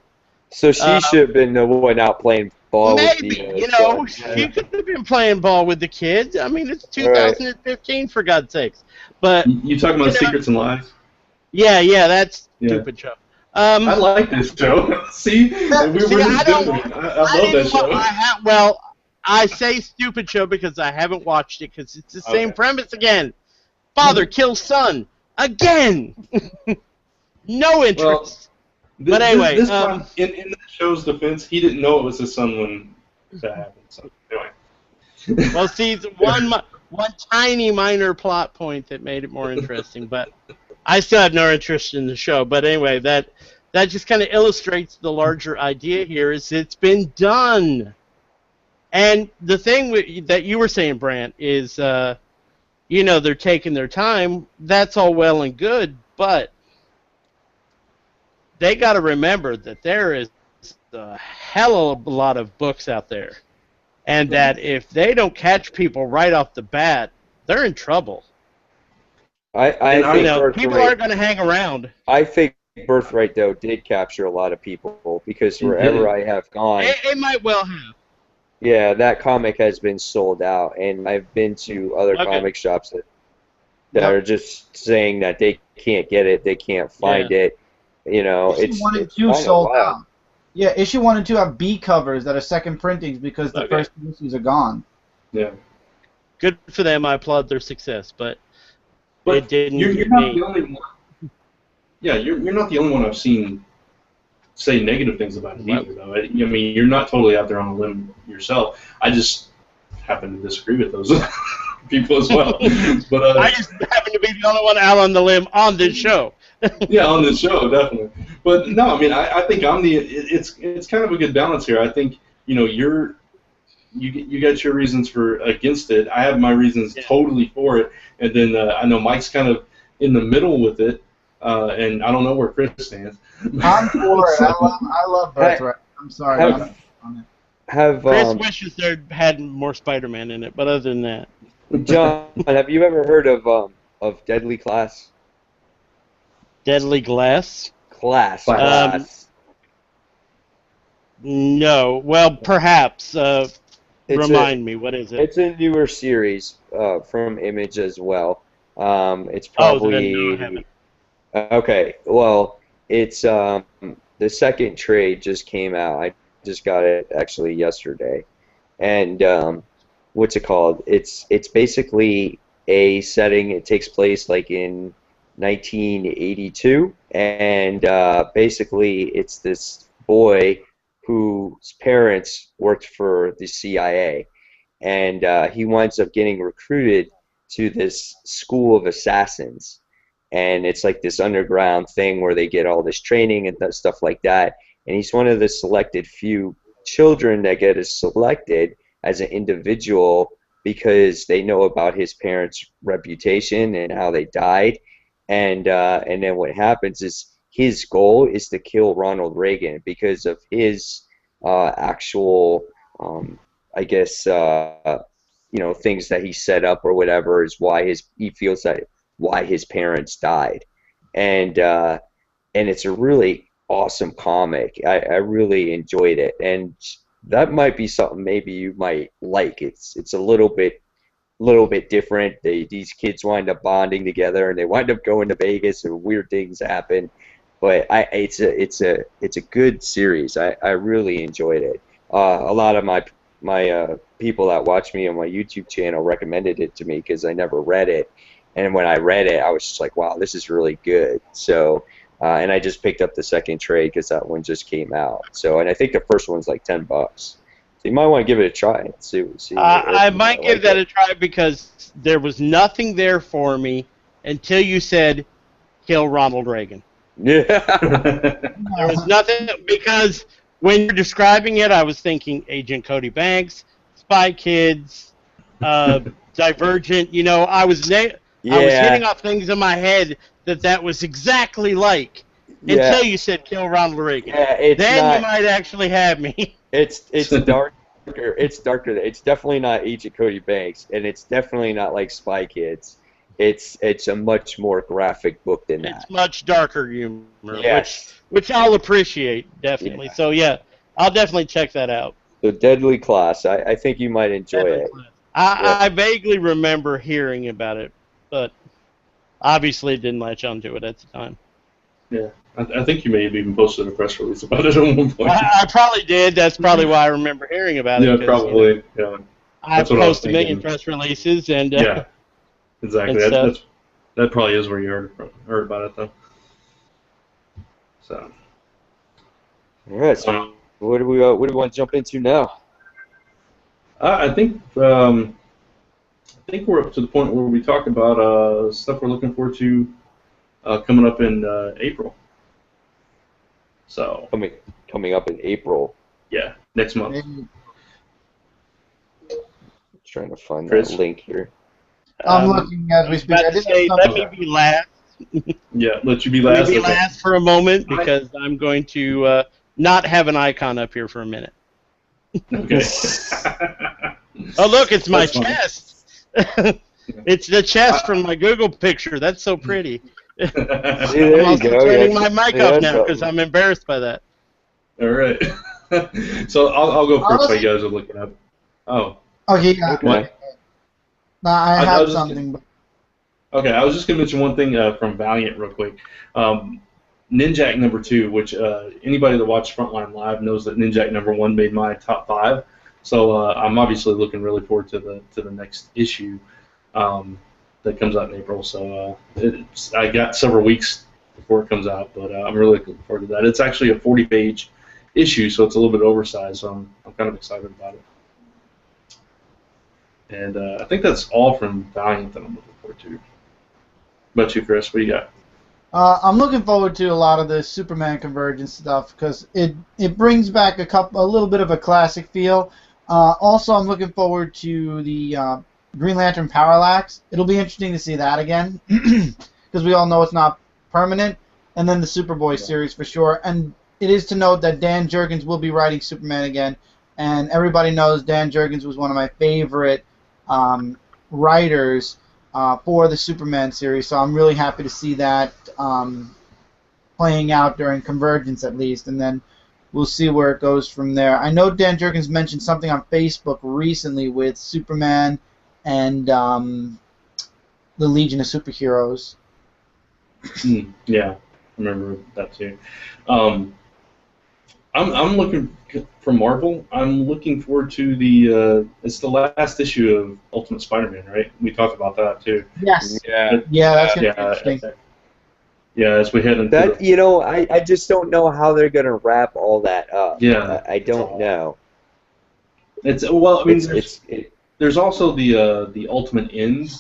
So she should have been the one out playing ball maybe, with the she could have been playing ball with the kids. I mean, it's 2015, for God's sakes. But you talking about Secrets and Lies? Yeah, that's stupid show. I like this show. See, I love that show. I say stupid show because I haven't watched it, because it's the same premise again. Father kills son again. No interest. But anyway, in the show's defense, he didn't know it was his son when that happened. So anyway. Well, see, one tiny minor plot point that made it more interesting, but I still have no interest in the show. But anyway, that just kind of illustrates the larger idea here. Is it's been done. And the thing that you were saying, Brant, is they're taking their time. That's all well and good, but they got to remember that there is a hell of a lot of books out there, and that if they don't catch people right off the bat, they're in trouble. I think people aren't going to hang around. I think Birthright, though, did capture a lot of people because wherever I have gone, it might well have. Yeah, that comic has been sold out, and I've been to other comic shops that are just saying that they can't get it, they can't find it. Issue 1 and 2 sold out. Yeah, issue 1 and 2 have B covers that are second printings because the first issues are gone. Yeah. Good for them. I applaud their success, but it didn't. You're not the only one. Yeah, you're not the only one I've seen say negative things about it either, though. I mean, you're not totally out there on a limb yourself. I just happen to disagree with those people as well. But I just happen to be the only one out on the limb on this show. Yeah, on this show, definitely. But no, I mean, I think it's kind of a good balance here. I think you got your reasons for against it. I have my reasons totally for it, and then I know Mike's kind of in the middle with it, and I don't know where Chris stands. I'm for it. I love Birthright. I'm sorry. Chris wishes there had more Spider-Man in it, but other than that, John, have you ever heard of Deadly Class? Deadly Glass? Class. No. Well, perhaps. Remind me, what is it? It's a newer series from Image as well. It's probably... Okay, well, it's the second trade just came out. I just got it actually yesterday. And what's it called? It's basically a setting. It takes place like in 1982, and basically it's this boy whose parents worked for the CIA, and he winds up getting recruited to this school of assassins, and it's like this underground thing where they get all this training and stuff like that, and he's one of the selected few children that get selected as an individual because they know about his parents' reputation and how they died. And then what happens is his goal is to kill Ronald Reagan because of his actual, I guess, things that he set up or whatever is why he feels that why his parents died, and it's a really awesome comic. I really enjoyed it, and that might be something maybe you might like. It's a little bit different. These kids wind up bonding together, and they wind up going to Vegas, and weird things happen. But it's a good series. I really enjoyed it. A lot of my people that watch me on my YouTube channel recommended it to me because I never read it, and when I read it, I was just like, wow, this is really good. So. And I just picked up the second trade because that one just came out. So, and I think the first one's like $10. So you might want to give it a try and see. I might give that a try because there was nothing there for me until you said, "Kill Ronald Reagan." Yeah. There was nothing because when you're describing it, I was thinking Agent Cody Banks, Spy Kids, Divergent. I was hitting off things in my head that was exactly like until you said kill Ronald Reagan. Yeah, then you might actually have me. It's darker. It's darker. It's definitely not Agent Cody Banks, and it's definitely not like Spy Kids. It's a much more graphic book than that. It's much darker humor, yes. which I'll appreciate definitely. Yeah. So yeah, I'll definitely check that out. The Deadly Class. I think you might enjoy it. I vaguely remember hearing about it, but obviously didn't latch onto it at the time. Yeah, I think you may have even posted a press release about it at one point. I probably did. That's probably why I remember hearing about it. Yeah, probably. Yeah. I've posted a million press releases and. Yeah, exactly. And that probably is where you heard about it, though. So. All right. So, what do we want to jump into now? I think we're up to the point where we talk about stuff we're looking forward to coming up in April. So coming up in April. Yeah, next month. Trying to find Chris? that link here. I'm looking as we speak. About I to did say, have let something. me be last. Yeah, let you be Let last. me be Okay. last for a moment because I'm going to not have an icon up here for a minute. Okay. Oh, look, it's my That's fine. chest. It's the chest from my Google picture. That's so pretty. See, I'm there you also go. turning my mic off That's now because something. I'm embarrassed by that. All right. So I'll go first while Honestly, you guys are looking up. Oh, okay, yeah. Okay. what? No, I I have was just something. okay. I was just gonna mention one thing from Valiant real quick. Ninjak #2, which anybody that watched Frontline Live knows that Ninjak #1 made my top 5. So I'm obviously looking really forward to the next issue that comes out in April. So I got several weeks before it comes out, but I'm really looking forward to that. It's actually a 40-page issue, so it's a little bit oversized. So I'm kind of excited about it. And I think that's all from Valiant that I'm looking forward to. What about you, Chris? What do you got? I'm looking forward to a lot of the Superman Convergence stuff because it brings back a little bit of a classic feel. Also, I'm looking forward to the Green Lantern Parallax. It'll be interesting to see that again because we all know it's not permanent. And then the Superboy series for sure. And it is to note that Dan Jurgens will be writing Superman again. And everybody knows Dan Jurgens was one of my favorite writers for the Superman series. So I'm really happy to see that playing out during Convergence at least. And then we'll see where it goes from there. I know Dan Jurgens mentioned something on Facebook recently with Superman and the Legion of Superheroes. Yeah, I remember that too. I'm looking for Marvel. I'm looking forward to the it's the last issue of Ultimate Spider-Man, right? We talked about that too. Yes. Yeah. Yeah, that's gonna be Yeah, interesting. yeah. As we head into That I just don't know how they're gonna wrap all that up. yeah, I don't know. it's well. I mean, It's there's also the Ultimate End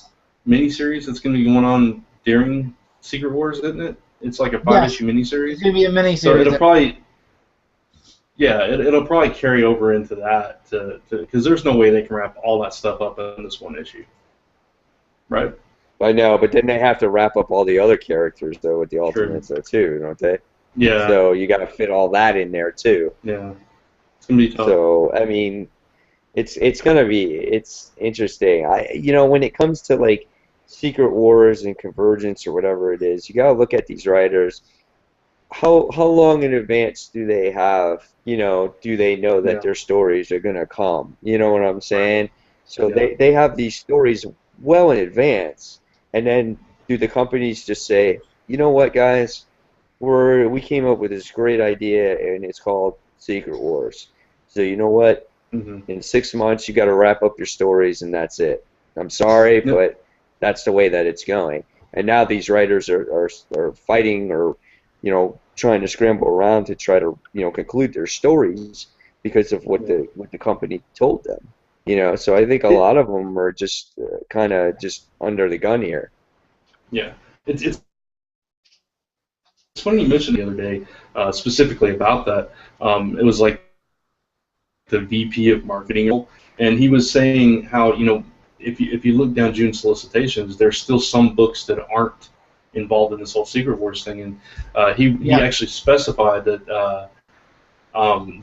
miniseries that's going to be going on during Secret Wars, isn't it? It's like a 5-issue miniseries. It's gonna be a mini So series. it'll probably it'll probably carry over into that because there's no way they can wrap all that stuff up in this one issue, right? I know, but then they have to wrap up all the other characters though with the Ultimates though too, don't they? Yeah. So you got to fit all that in there too. Yeah. It's gonna be tough. So I mean, it's interesting. When it comes to like Secret Wars and Convergence or whatever it is, you got to look at these writers. How long in advance do they have? Do they know that their stories are gonna come? You know what I'm saying? So they have these stories well in advance, and then do the companies just say, you know what, guys, we came up with this great idea, and it's called Secret Wars. So you know what? In 6 months, you got to wrap up your stories, and that's it. I'm sorry, but that's the way that it's going. And now these writers are fighting or trying to scramble around to try to conclude their stories because of what the company told them. So I think a lot of them are just kind of just under the gun here. Yeah, it's funny you mentioned the other day specifically about that. It was like the VP of marketing, and he was saying how if you look down June solicitations, there's still some books that aren't involved in this whole Secret Wars thing, and he actually specified that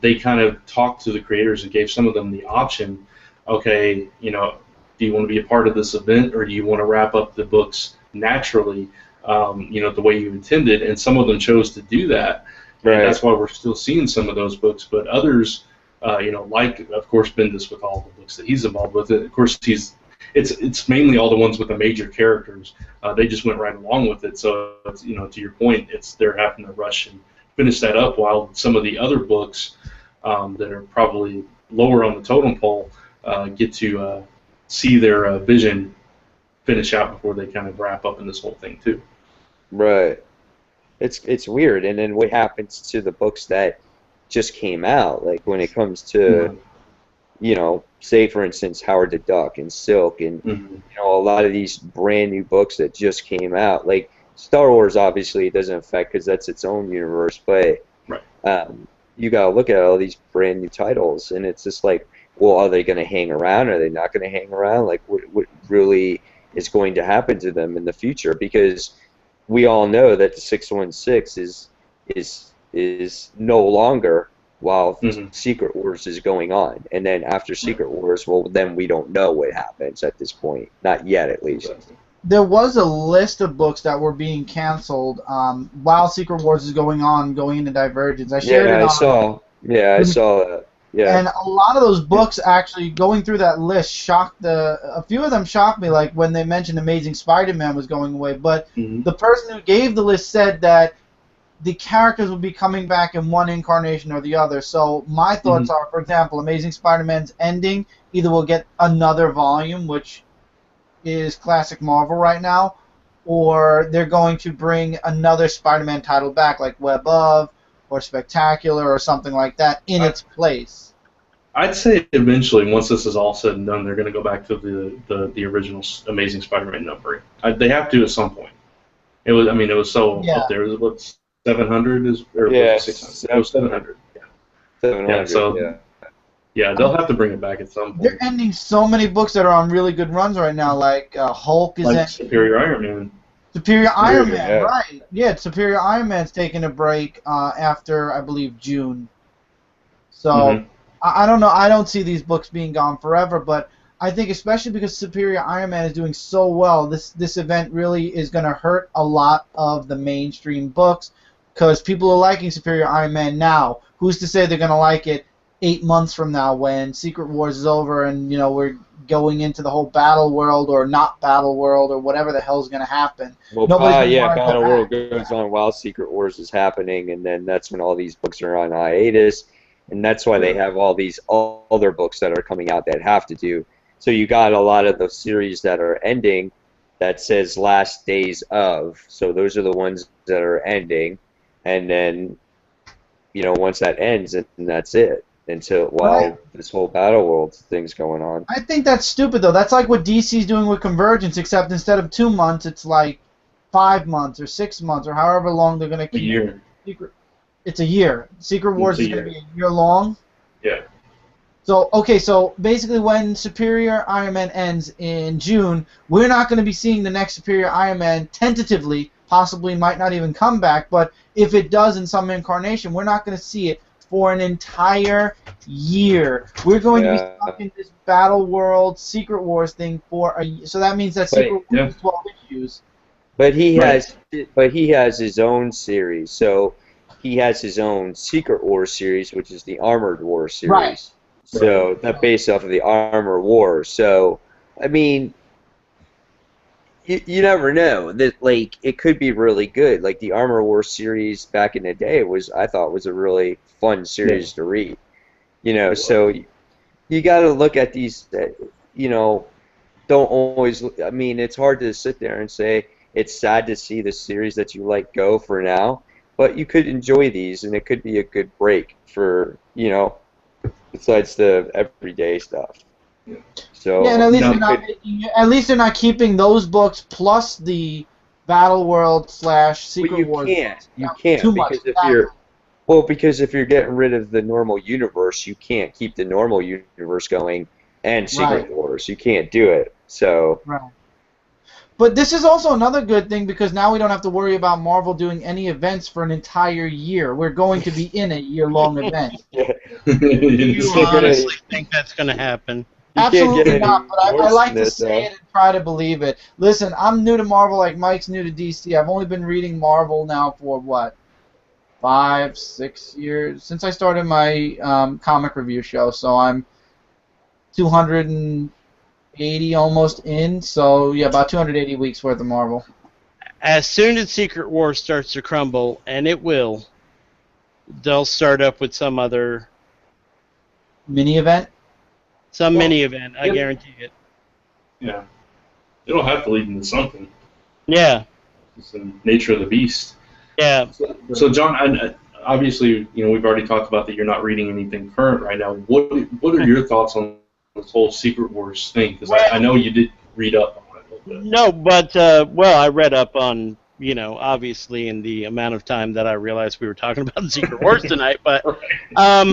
they kind of talked to the creators and gave some of them the option. Okay, do you want to be a part of this event, or do you want to wrap up the books naturally, the way you intended? And some of them chose to do that. Right. And that's why we're still seeing some of those books. But others, like of course Bendis with all the books that he's involved with, of course it's mainly all the ones with the major characters. They just went right along with it. So it's, to your point, they're having to rush and finish that up, while some of the other books that are probably lower on the totem pole get to see their vision finish out before they kind of wrap up in this whole thing too. Right. It's weird. And then what happens to the books that just came out? Like when it comes to, say for instance Howard the Duck and Silk and a lot of these brand new books that just came out. Like Star Wars obviously it doesn't affect because that's its own universe, but you got to look at all these brand new titles and it's just like, well, are they going to hang around? Are they not going to hang around? Like what really is going to happen to them in the future, because we all know that the 616 is no longer while Secret Wars is going on, and then after Secret Wars, well, then we don't know what happens at this point, not yet at least. There was a list of books that were being canceled while Secret Wars is going on, going into Divergence. I shared it on. I saw that. Yeah. And a lot of those books, actually, going through that list, a few of them shocked me, like when they mentioned Amazing Spider-Man was going away. But the person who gave the list said that the characters will be coming back in one incarnation or the other. So my thoughts are, for example, Amazing Spider-Man's ending, either we'll get another volume, which is classic Marvel right now, or they're going to bring another Spider-Man title back, like Web of, or Spectacular, or something like that, in its place. I'd say eventually, once this is all said and done, they're going to go back to the original Amazing Spider-Man numbering. They have to at some point. It was so up there. It was, 700 is, or 600? It was 700. Yeah. 700. Yeah, they'll have to bring it back at some point. They're ending so many books that are on really good runs right now, like Hulk is ending. Superior Iron Man. Superior Iron Man, right. Yeah, Superior Iron Man's taking a break after, I believe, June. So, I don't know. I don't see these books being gone forever, but I think especially because Superior Iron Man is doing so well, this event really is going to hurt a lot of the mainstream books, because people are liking Superior Iron Man now. Who's to say they're going to like it 8 months from now when Secret Wars is over and, we're going into the whole battle world or not battle world or whatever the hell's going to happen. Well, battle world goes on while Secret Wars is happening, and then that's when all these books are on hiatus, and that's why they have all these other books that are coming out that have to do. So you got a lot of the series that are ending that says last days of. So those are the ones that are ending, and then once that ends, and that's it. While this whole battle world thing's going on. I think that's stupid, though. That's like what DC's doing with Convergence, except instead of 2 months, it's like 5 months or 6 months or however long they're going to keep. A year. It's a year. Secret Wars is going to be a year long. Yeah. So basically when Superior Iron Man ends in June, we're not going to be seeing the next Superior Iron Man tentatively, possibly might not even come back, but if it does in some incarnation, we're not going to see it for an entire year. We're going to be stuck in this Battle World Secret Wars thing for a year. So that means that Secret Wars is 12 issues. But he has his own series. So he has his own Secret Wars series, which is the Armored War series. Right. So that's based off of the Armor War. So I mean, you never know. That it could be really good. Like the Armor War series back in the day I thought was a really fun series to read. So you got to look at these. Don't always. I mean, it's hard to sit there and say it's sad to see the series that you like go for now, but you could enjoy these, and it could be a good break for besides the everyday stuff. So and at least they're not keeping those books plus the Battle World / Secret Wars. You can't because if you're getting rid of the normal universe, you can't keep the normal universe going and Secret Wars. You can't do it. So. Right. But this is also another good thing because now we don't have to worry about Marvel doing any events for an entire year. We're going to be in a year-long event. Do you honestly think that's going to happen? Absolutely not, but I like to say it and try to believe it. Listen, I'm new to Marvel like Mike's new to DC. I've only been reading Marvel now for, 5, 6 years? Since I started my comic review show, so I'm 280 almost in, so yeah, about 280 weeks worth of Marvel. As soon as Secret Wars starts to crumble, and it will, they'll start up with some other mini event. Mini event, I guarantee it. Yeah, it'll have to lead into something. Yeah, it's the nature of the beast. Yeah. So John, obviously, we've already talked about that you're not reading anything current right now. What are your thoughts on this whole Secret Wars thing? Because I know you did read up on it a little bit. No, but I read up on you know, obviously in the amount of time that I realized we were talking about Secret Wars tonight, but so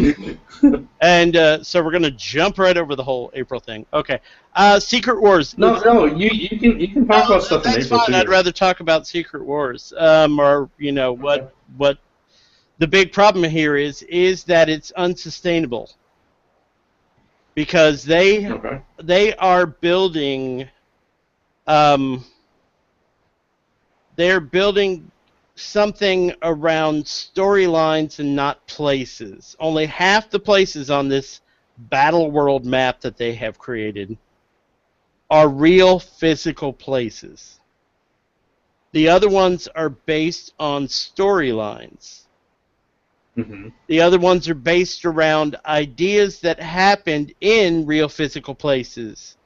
we're gonna jump right over the whole April thing. Okay, Secret Wars. No, you can talk about stuff in That's April fine. too. I'd rather talk about Secret Wars, or you know what the big problem here is that it's unsustainable because they are building. They're building something around storylines and not places. Only half the places on this battle world map that they have created are real physical places. The other ones are based on storylines. Mm-hmm. The other ones are based around ideas that happened in real physical places.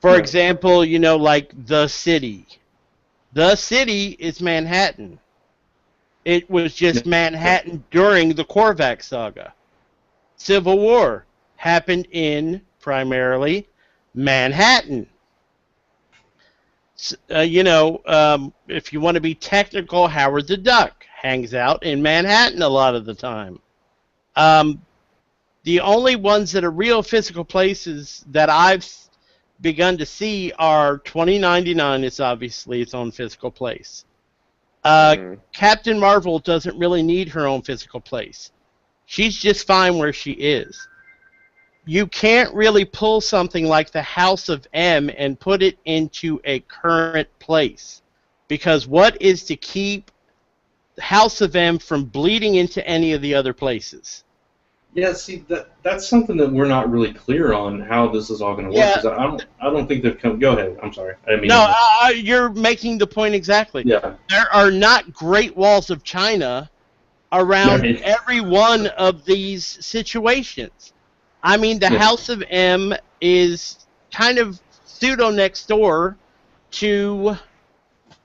For example, you know, like the city. The city is Manhattan. It was just Manhattan during the Korvac saga. Civil War happened in primarily Manhattan. You know, if you want to be technical, Howard the Duck hangs out in Manhattan a lot of the time. The only ones that are real physical places that I've begun to see are 2099 is obviously its own physical place. Captain Marvel doesn't really need her own physical place. She's just fine where she is. You can't really pull something like the House of M and put it into a current place. Because what is to keep the House of M from bleeding into any of the other places? Yeah, see, that's something that we're not really clear on how this is all going to work. Yeah. I don't think they've come. Go ahead. I'm sorry. I mean. No, you're making the point exactly. Yeah. There are not Great Walls of China around every one of these situations. I mean, the House of M is kind of pseudo next door to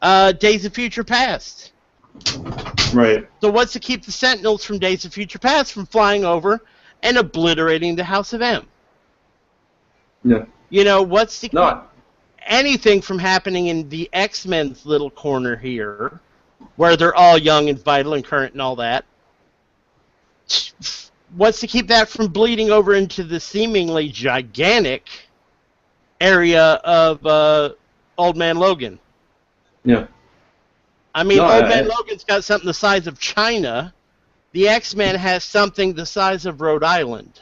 Days of Future Past. Right. So what's to keep the Sentinels from Days of Future Past from flying over and obliterating the House of M? Yeah. You know, what's to keep anything from happening in the X-Men's little corner here, where they're all young and vital and current and all that? What's to keep that from bleeding over into the seemingly gigantic area of Old Man Logan? Yeah. I mean, Old Man Logan's got something the size of China. The X-Men has something the size of Rhode Island.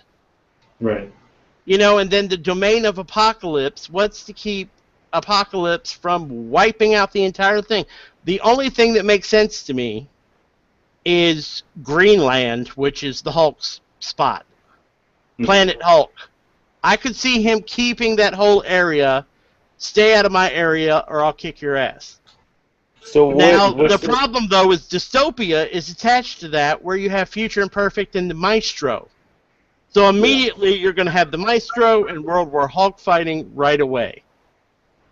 Right. You know, and then the domain of Apocalypse, what's to keep Apocalypse from wiping out the entire thing? The only thing that makes sense to me is Greenland, which is the Hulk's spot. Planet Hulk. I could see him keeping that whole area. Stay out of my area or I'll kick your ass. So the problem, though, is Dystopia is attached to that, where you have Future Imperfect and the Maestro. So immediately you're going to have the Maestro and World War Hulk fighting right away.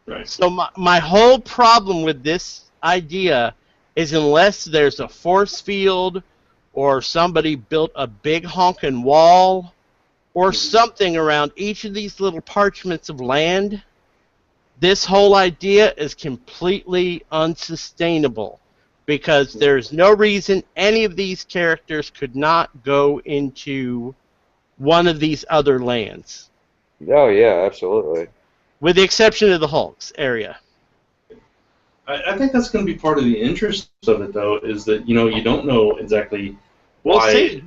Right. So my whole problem with this idea is unless there's a force field or somebody built a big honking wall or something around each of these little parchments of land, this whole idea is completely unsustainable because there's no reason any of these characters could not go into one of these other lands. Oh, yeah, absolutely. With the exception of the Hulk's area. I think that's going to be part of the interest of it, though, is that, you know, you don't know exactly why. We'll see.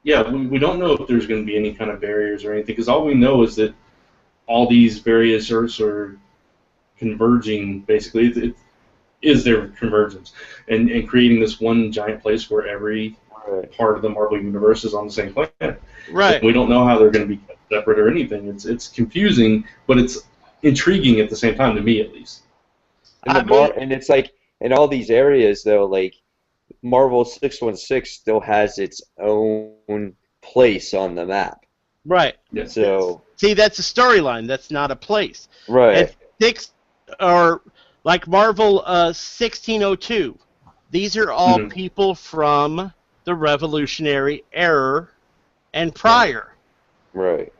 Yeah, we don't know if there's going to be any kind of barriers or anything, because all we know is that all these various Earths are converging, basically. It is their convergence, and creating this one giant place where every part of the Marvel Universe is on the same planet. Right. We don't know how they're going to be separate or anything. It's confusing, but it's intriguing at the same time, to me at least. And it's like, in all these areas, though, like, Marvel 616 still has its own place on the map. Right. Yeah. So see, that's a storyline. That's not a place. Right. Or like Marvel 1602. These are all people from the Revolutionary Era and prior. Right.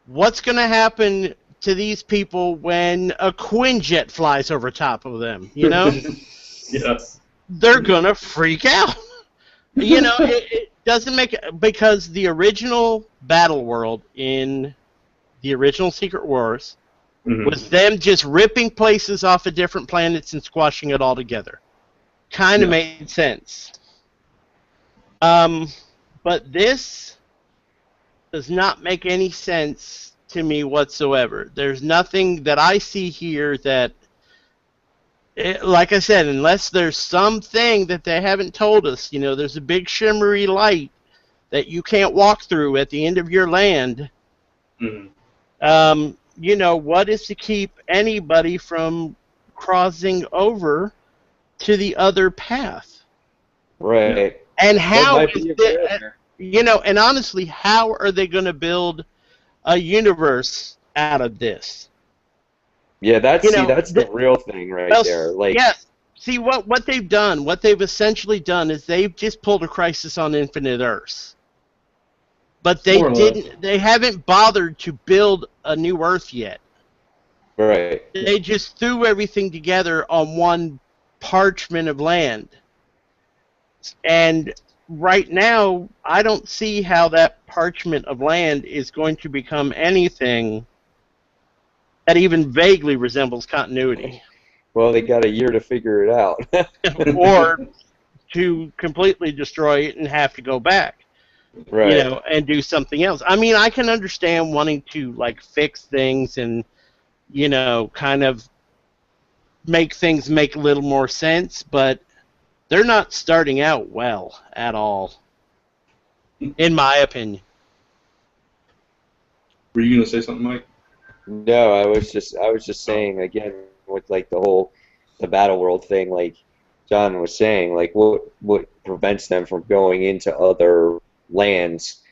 What's going to happen to these people when a Quinjet flies over top of them? You know. Yes. they're gonna freak out. You know, it doesn't make because the original battle world in the original Secret Wars was them just ripping places off of different planets and squashing it all together. Kind of made sense. But this does not make any sense to me whatsoever. There's nothing that I see here that, like I said, unless there's something that they haven't told us, you know, there's a big shimmery light that you can't walk through at the end of your land. You know, what is to keep anybody from crossing over to the other path? Right. And how might is be a it, you know, and honestly, how are they going to build a universe out of this? Yeah, that's You know, that's the real thing right there. Like, yes. See, what they've done, what they've essentially done is they've just pulled a Crisis on Infinite Earths. But they haven't bothered to build a new Earth yet. right. They just threw everything together on one parchment of land. And right now, I don't see how that parchment of land is going to become anything that even vaguely resembles continuity. Well, they got a year to figure it out. Or to completely destroy it and have to go back. Right. You know, and do something else. I mean, I can understand wanting to, like, fix things and, you know, kind of make things make a little more sense, but they're not starting out well at all, in my opinion. Were you going to say something, Mike? No, I was just saying again with like the battle world thing, like John was saying, like what prevents them from going into other lands,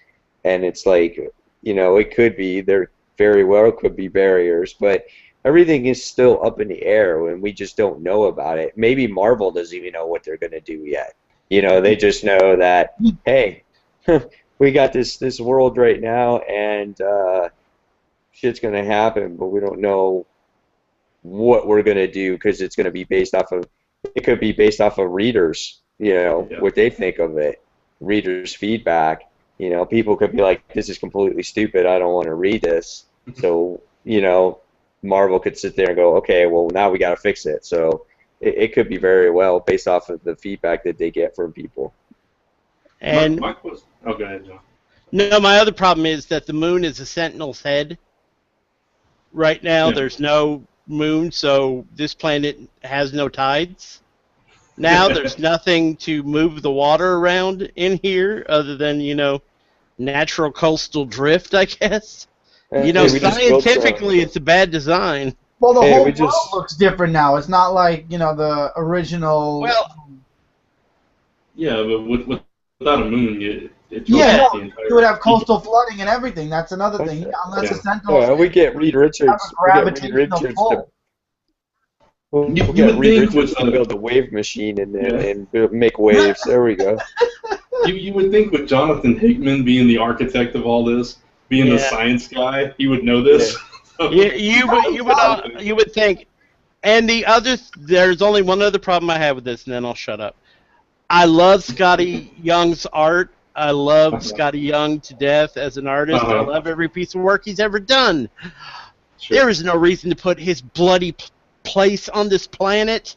and it's like, you know, it could be, there very well could be barriers, but everything is still up in the air and we just don't know about it. Maybe Marvel doesn't even know what they're going to do yet. You know, they just know that, hey, we got this world right now and shit's going to happen, but we don't know what we're going to do because it's going to be based off of, it could be based off of readers, you know, what they think of it. Readers' feedback. You know, people could be like, this is completely stupid, I don't want to read this. So, you know, Marvel could sit there and go, okay, well, now we got to fix it. So it could be very well based off of the feedback that they get from people. And go ahead, John. No, my other problem is that the moon is a Sentinel's head. Right now, there's no moon, so this planet has no tides. Now there's nothing to move the water around in here other than, you know, natural coastal drift, I guess. You know, scientifically, it's a bad design. Well, the whole world looks different now. It's not like, you know, the original. Well, yeah, but without a moon, you would have coastal flooding and everything. That's another thing. Unless the Sentinels. Yeah, we get Reed Richards. We'll get Reed Richards to build a wave machine and make waves. There we go. You would think with Jonathan Hickman being the architect of all this, being the science guy, he would know this. Yeah, you would think. And there's only one other problem I have with this, and then I'll shut up. I love Scotty Young's art. I love Scotty Young to death as an artist. I love every piece of work he's ever done. Sure. There is no reason to put his bloody place on this planet.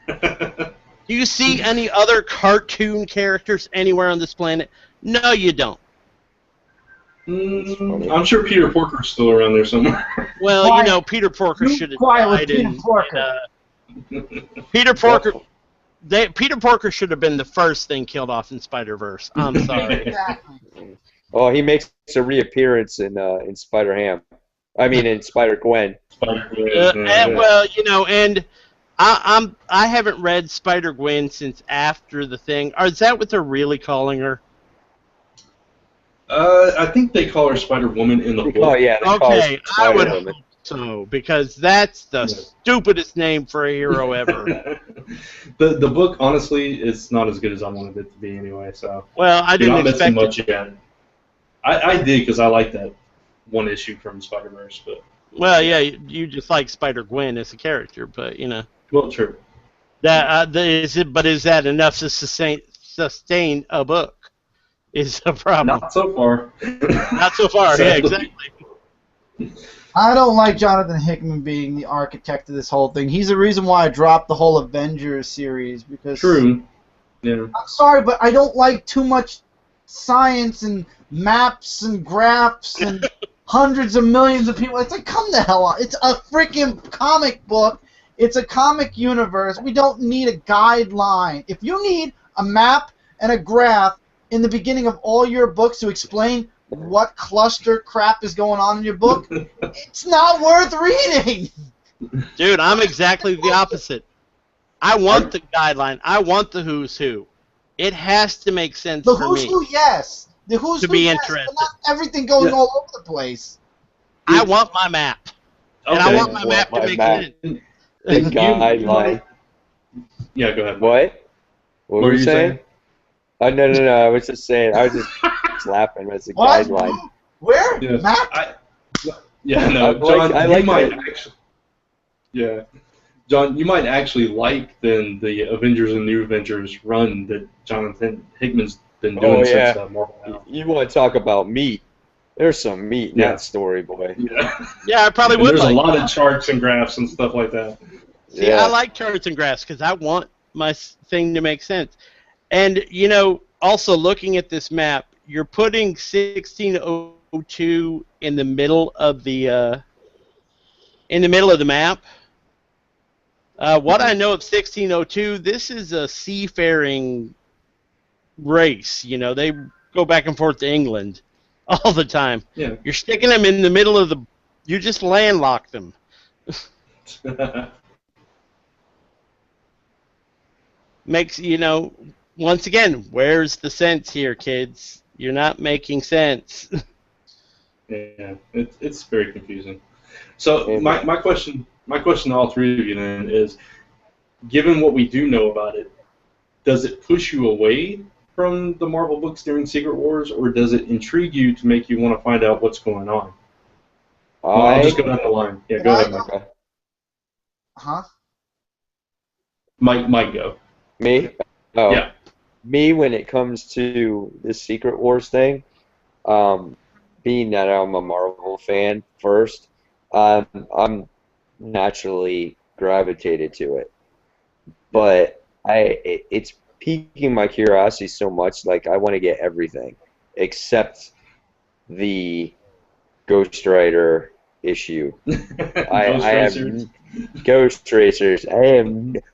Do you see any other cartoon characters anywhere on this planet? No, you don't. I'm sure Peter Porker's still around there somewhere. Well, you know, Peter Porker should have died Peter Porker. Peter Porker should have been the first thing killed off in Spider-Verse. I'm sorry. Exactly. Oh, he makes a reappearance in Spider-Ham. I mean, in Spider-Gwen. Well, you know, and I haven't read Spider-Gwen since after the thing. Is that what they're really calling her? I think they call her Spider-Woman in the book. Oh, yeah. Okay, I would hope so, because that's the stupidest name for a hero ever. The book, honestly, is not as good as I wanted it to be anyway. So well, I didn't expect much yet. I did because I like that one issue from Spider-Verse, but well, yeah, you just like Spider-Gwen as a character, but you know. Well, true. But is that enough to sustain a book? Is a problem. Not so far. Not so far. Yeah, Sadly. exactly. I don't like Jonathan Hickman being the architect of this whole thing. He's the reason why I dropped the whole Avengers series because. True. Yeah. I'm sorry, but I don't like too much science and maps and graphs and hundreds of millions of people. It's like, come the hell on. It's a freaking comic book. It's a comic universe. We don't need a guideline. If you need a map and a graph in the beginning of all your books to explain what cluster crap is going on in your book, it's not worth reading. Dude, I'm exactly the opposite. I want the guideline. I want the who's who. It has to make sense The for who's me. who, yes. The who's To who, be yes, interested. but not everything going Yeah. all over the place. I want my map. And I Okay. want my map to My make map. sense. The You guideline. might- Yeah, go ahead. What? What were you saying? saying? Oh, no. I was just saying. I was just laughing. It's a What? guideline. Where? Yeah. Map? Yeah, no, I John, like you might that. actually. Yeah, John, you might actually like then the Avengers and New Avengers run that Jonathan Hickman's been doing Oh, since yeah. Marvel now. You want to talk about meat? There's some meat in Yeah. that story, boy. Yeah, Yeah, I probably and would there's like a lot that. of charts and graphs and stuff like that. See, Yeah. I like charts and graphs because I want my thing to make sense. And, also looking at this map, you're putting 1602 in the middle of the map. What I know of 1602, this is a seafaring race. They go back and forth to England all the time. Yeah. You're sticking them in the middle of you just landlock them. Makes, once again, where's the sense here, kids? You're not making sense. Yeah, it's very confusing. So Yeah. my question to all three of you then is, given what we do know about it, does it push you away from the Marvel books during Secret Wars, or does it intrigue you to make you want to find out what's going on? Well, I'll just go down the line. Yeah, go ahead, Mike. Okay. Huh? Mike, go. Me? Oh. Yeah. Me, when it comes to the Secret Wars thing, being that I'm a Marvel fan first, I'm naturally gravitated to it. But it's piquing my curiosity so much, like I want to get everything except the Ghost Rider issue. I have Ghost Racers.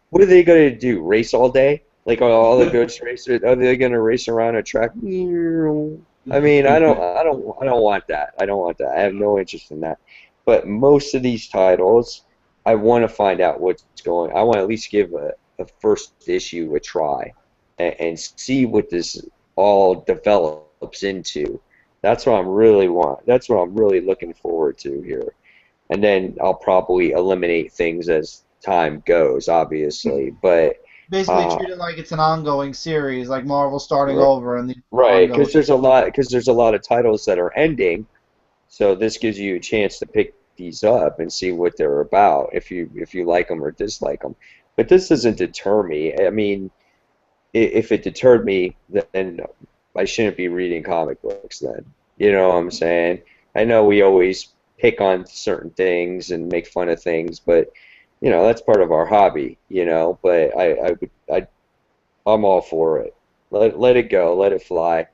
What are they gonna do? Race all day? Like all the Ghost Racers? Are they gonna race around a track? I mean, I don't want that. I don't want that. I have no interest in that. But most of these titles, I want to find out what's going. I want to at least give a first issue a try and see what this all develops into. That's what I'm really That's what I'm really looking forward to here. And then I'll probably eliminate things as time goes, obviously. But Basically treat it like it's an ongoing series, like Marvel starting Right. over and the right, ongoing. because there's a lot of titles that are ending, so this gives you a chance to pick these up and see what they're about, if you like them or dislike them. But this doesn't deter me. I mean, if it deterred me, then I shouldn't be reading comic books then. You know what I'm saying? I know we always pick on certain things and make fun of things, but that's part of our hobby, but I'm all for it. Let it go, let it fly.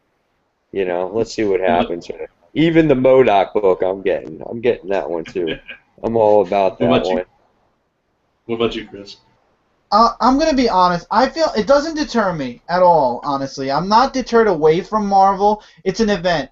Let's see what happens. Even the MODOK book I'm getting that one too. I'm all about that one. What about you, Chris? I'm going to be honest. I feel it doesn't deter me at all, honestly. I'm not deterred away from Marvel. It's an event.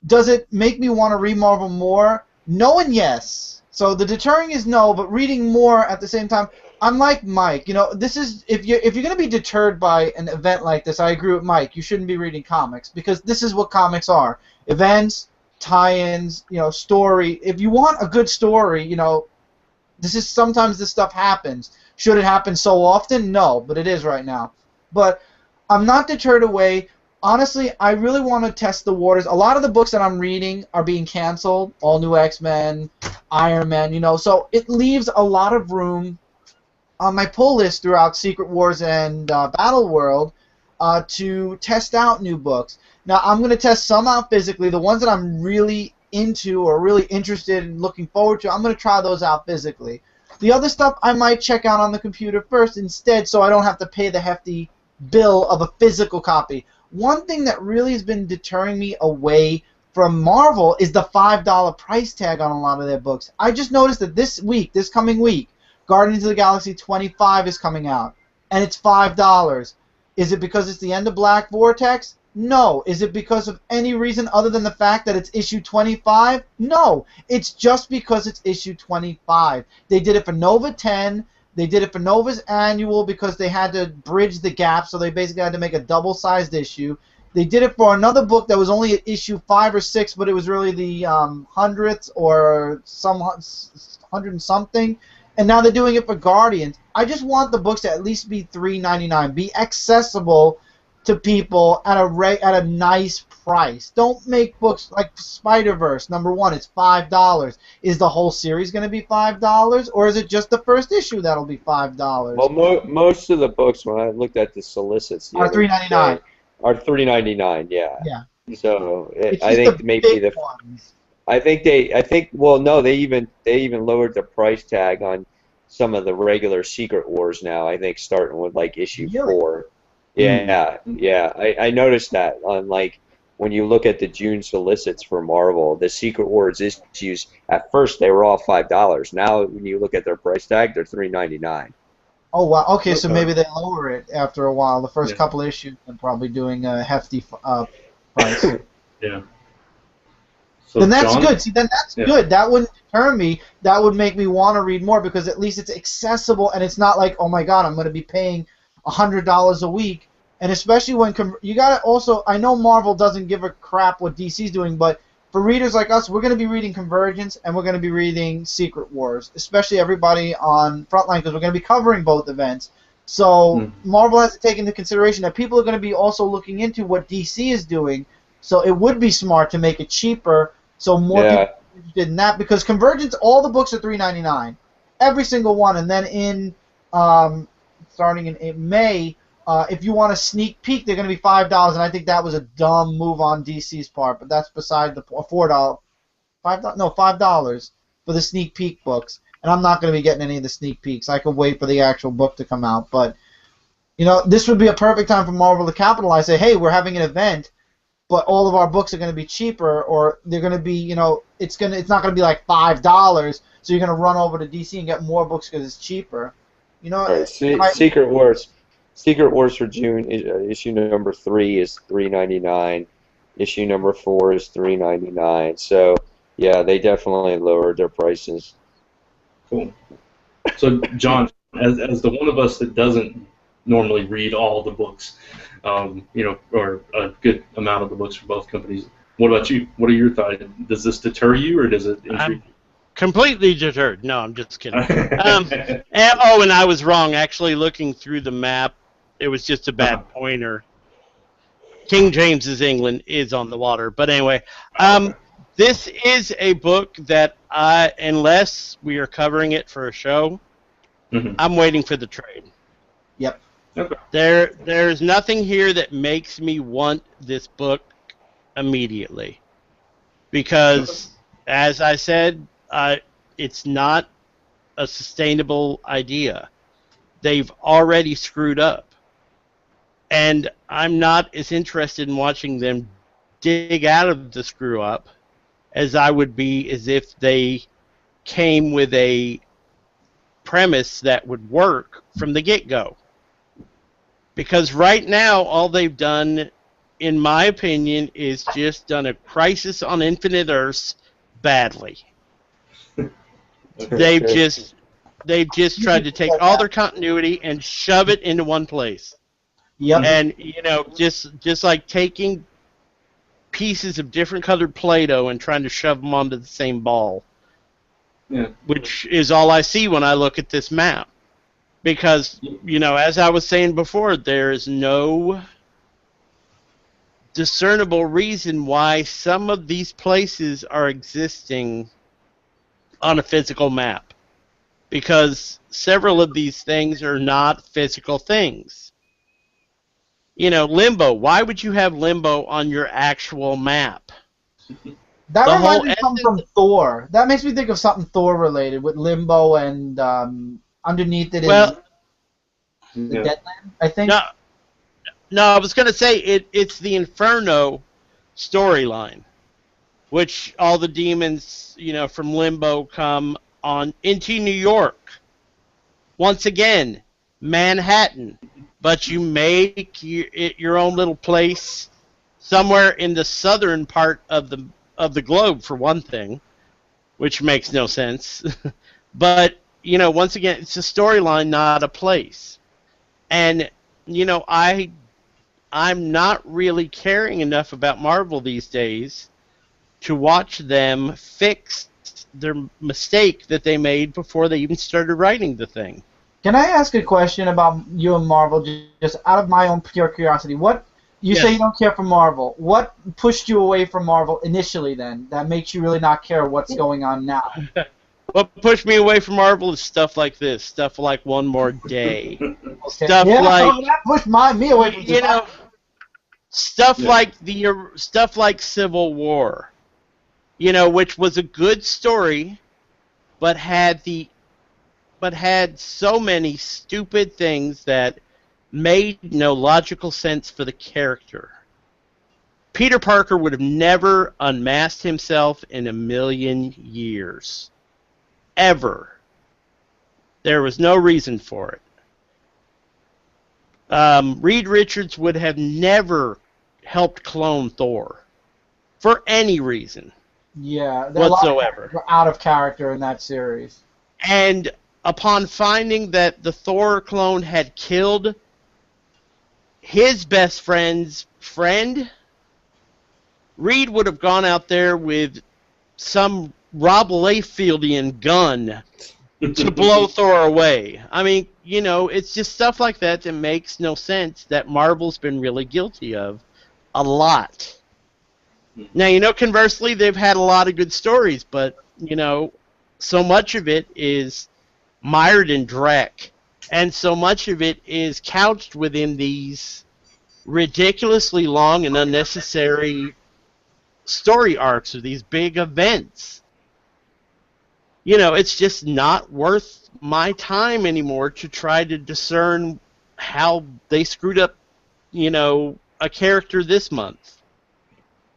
Does it make me want to read Marvel more? No and yes. So the deterring is no, but reading more at the same time. I'm like Mike. This is if you're going to be deterred by an event like this, I agree with Mike. You shouldn't be reading comics because this is what comics are: events, tie-ins, story. If you want a good story, sometimes this stuff happens. Should it happen so often? No, but it is right now. But I'm not deterred away. Honestly, I really want to test the waters. A lot of the books that I'm reading are being canceled. All New X-Men, Iron Man, so it leaves a lot of room on my pull list throughout Secret Wars and Battle World to test out new books. Now, I'm going to test some out physically. The ones that I'm really into or really interested in looking forward to, I'm going to try those out physically. The other stuff I might check out on the computer first instead, so I don't have to pay the hefty bill of a physical copy. One thing that really has been deterring me away from Marvel is the $5 price tag on a lot of their books. I just noticed that this coming week, Guardians of the Galaxy 25 is coming out, and it's $5. Is it because it's the end of Black Vortex? No. Is it because of any reason other than the fact that it's issue 25? No. It's just because it's issue 25. They did it for Nova 10. They did it for Nova's annual because they had to bridge the gap, so they basically had to make a double-sized issue. They did it for another book that was only at issue 5 or 6, but it was really the 100th or some 100 and something. And now they're doing it for Guardians. I just want the books to at least be $3.99, be accessible to people at a nice price. Don't make books like Spider-Verse. Number one, it's $5. Is the whole series going to be $5, or is it just the first issue that'll be $5? Well, most of the books, when I looked at the solicits, Are $3.99. Are $3.99. Yeah. Yeah. So It's I just think the maybe big the ones. well, no, they even lowered the price tag on some of the regular Secret Wars now. I think starting with like issue Really? 4. Yeah, yeah. I noticed that on like when you look at the June solicits for Marvel, the Secret Wars issues at first they were all $5. Now when you look at their price tag, they're $3.99. Oh wow. Okay, so Okay. maybe they lower it after a while. The first Yeah. couple issues, they're probably doing a hefty price. Yeah. So Then that's John? good. See, then that's Yeah. good. That wouldn't deter me. That would make me want to read more because at least it's accessible and it's not like, oh my God, I'm going to be paying $100 a week. And especially when you got to also, I know Marvel doesn't give a crap what DC's doing, but for readers like us, we're going to be reading Convergence and we're going to be reading Secret Wars, especially everybody on Frontline because we're going to be covering both events. So Marvel has to take into consideration that people are going to be also looking into what DC is doing. So it would be smart to make it cheaper so more people are interested in that because Convergence, all the books are $3.99, every single one. And then in starting in May, if you want a sneak peek, they're going to be $5, and I think that was a dumb move on DC's part. But that's beside the $4, $5 for the sneak peek books. And I'm not going to be getting any of the sneak peeks. I could wait for the actual book to come out. But this would be a perfect time for Marvel to capitalize. Say, hey, we're having an event, but all of our books are going to be cheaper, or they're going to be, it's not going to be like $5. So you're going to run over to DC and get more books because it's cheaper. Right. Secret Wars for June issue number 3 is $3.99. Issue number 4 is $3.99. So yeah, they definitely lowered their prices. Cool. So John, as the one of us that doesn't normally read all the books, or a good amount of the books for both companies, what about you? What are your thoughts? Does this deter you, or does it intrigue you? Completely deterred. No, I'm just kidding. And I was wrong. Actually, looking through the map, it was just a bad pointer. King James's England is on the water. But anyway, this is a book that unless we are covering it for a show, I'm waiting for the trade. Yep. Okay. There's nothing here that makes me want this book immediately. Because, as I said, it's not a sustainable idea. They've already screwed up. And I'm not as interested in watching them dig out of the screw up as I would be as if they came with a premise that would work from the get-go. Because right now, all they've done, in my opinion, is just done a Crisis on Infinite Earths badly. They've just tried to take all their continuity and shove it into one place. Yep. And just like taking pieces of different colored Play-Doh and trying to shove them onto the same ball. Yeah. Which is all I see when I look at this map. Because, as I was saying before, there is no discernible reason why some of these places are existing on a physical map. because several of these things are not physical things. You know, Limbo. Why would you have Limbo on your actual map? That The reminds whole me of something from Thor. That makes me think of something Thor related with Limbo and underneath it is Well, the Yeah. Deadland, I think. no, I was going to say it's the Inferno storyline, which all the demons, you know, from Limbo come on into New York. Once again, Manhattan, but you make it your own little place somewhere in the southern part of the globe, for one thing, which makes no sense. But you know, once again, it's a storyline, not a place. And you know, I'm not really caring enough about Marvel these days to watch them fix their mistake that they made before they even started writing the thing. Can I ask a question about you and Marvel, just out of my own pure curiosity? What you Yes. say you don't care for Marvel. What pushed you away from Marvel initially then that makes you really not care what's going on now? What pushed me away from Marvel is stuff like this, stuff like One More Day, Okay. stuff yeah, like that pushed me away from you know, stuff Yeah. like stuff like Civil War, you know, which was a good story, but had so many stupid things that made no logical sense for the character. Peter Parker would have never unmasked himself in a million years. Ever. There was no reason for it. Reed Richards would have never helped clone Thor. For any reason. Yeah, there are a lot of Whatsoever. characters were out of character in that series. And upon finding that the Thor clone had killed his best friend's friend, Reed would have gone out there with some Rob Layfieldian gun to blow Thor away. I mean, you know, it's just stuff like that that makes no sense that Marvel's been really guilty of a lot. Now, you know, conversely, they've had a lot of good stories, but, you know, so much of it is mired in dreck, and so much of it is couched within these ridiculously long and unnecessary story arcs or these big events. You know, it's just not worth my time anymore to try to discern how they screwed up, you know, a character this month.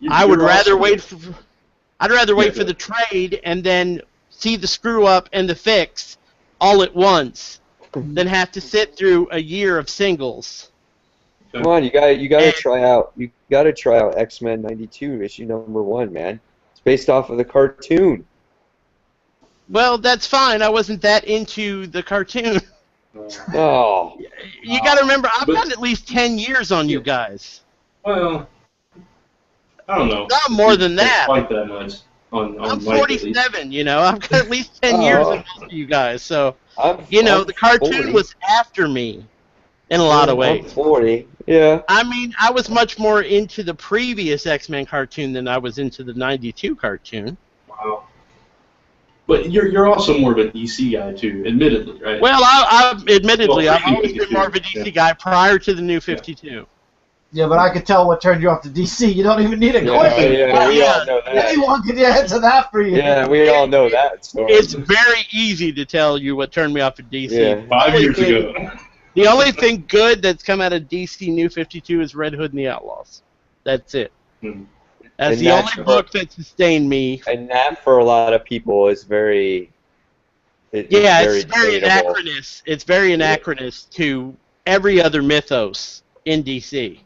I would rather wait for the trade and then see the screw up and the fix all at once than have to sit through a year of singles. Come on, you gotta try out X-Men '92 issue #1, man. It's based off of the cartoon. Well, that's fine. I wasn't that into the cartoon. Oh, You got to remember, I've got at least 10 years on you guys. Well, I don't know. Not more than that. Quite that much. On I'm Mike, at least. 47, you know. I've got at least 10 years on most of you guys. So, I'm the cartoon 40. was after me in a lot of ways. I'm 40. Yeah. I mean, I was much more into the previous X-Men cartoon than I was into the '92 cartoon. Wow. But you're also more of a DC guy too, admittedly, right? Well, admittedly, I've always been 52, more of a DC yeah. guy prior to the New 52. Yeah, but I could tell what turned you off to DC. You don't even need a question. Yeah, we all know that. Anyone could answer that for you. Yeah, we all know that story. It's very easy to tell you what turned me off of DC. Yeah. 5 years ago. The only thing good that's come out of DC New 52 is Red Hood and the Outlaws. That's it. Hmm. That's And the that's only book that sustained me. And that, for a lot of people, is very... It's very debatable. anachronous. It's very anachronous to every other mythos in DC.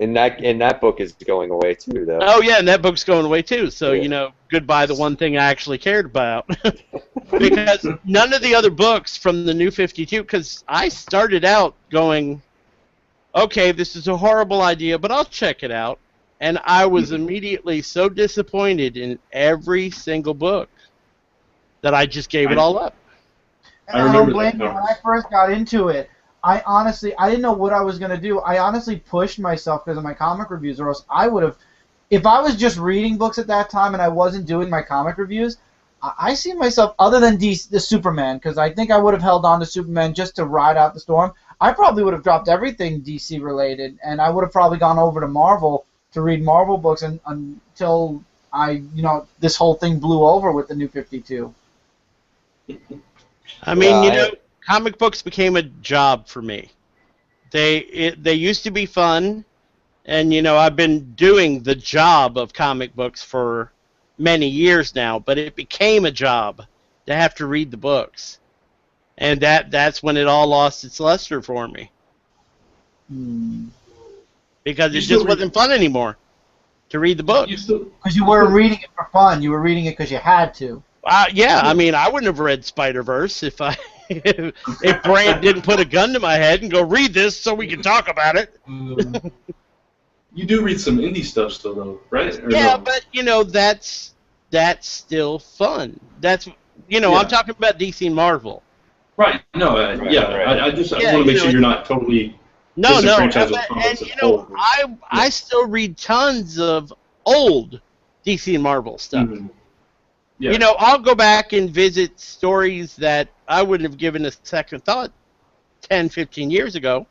And that book is going away, too, though. Oh, yeah, and that book's going away, too. So, Yeah. you know, goodbye the one thing I actually cared about. Because none of the other books from the New 52, because I started out going, okay, this is a horrible idea, but I'll check it out. And I was immediately so disappointed in every single book that I just gave it all up. And I I don't remember blame that you. When I first got into it, I didn't know what I was going to do. I honestly pushed myself because of my comic reviews, or else I would have, if I was just reading books at that time and I wasn't doing my comic reviews, I see myself, other than the Superman, because I think I would have held on to Superman just to ride out the storm. I probably would have dropped everything DC related, and I would have probably gone over to Marvel to read Marvel books until this whole thing blew over with the New 52. I mean, comic books became a job for me. They used to be fun, and I've been doing the job of comic books for many years now, but it became a job to have to read the books, and that's when it all lost its luster for me. Because it just wasn't fun anymore to read the book. Because you weren't reading it for fun. You were reading it because you had to. Yeah, I mean, I wouldn't have read Spider-Verse if Brant didn't put a gun to my head and go, read this so we can talk about it. You do read some indie stuff still, though, right? Or yeah, no? but, that's still fun. That's, I'm talking about DC and Marvel. Right. No, I just want to make sure you're not totally... No, and and I still read tons of old DC and Marvel stuff. Mm-hmm. Yeah. I'll go back and visit stories that I wouldn't have given a second thought 10, 15 years ago,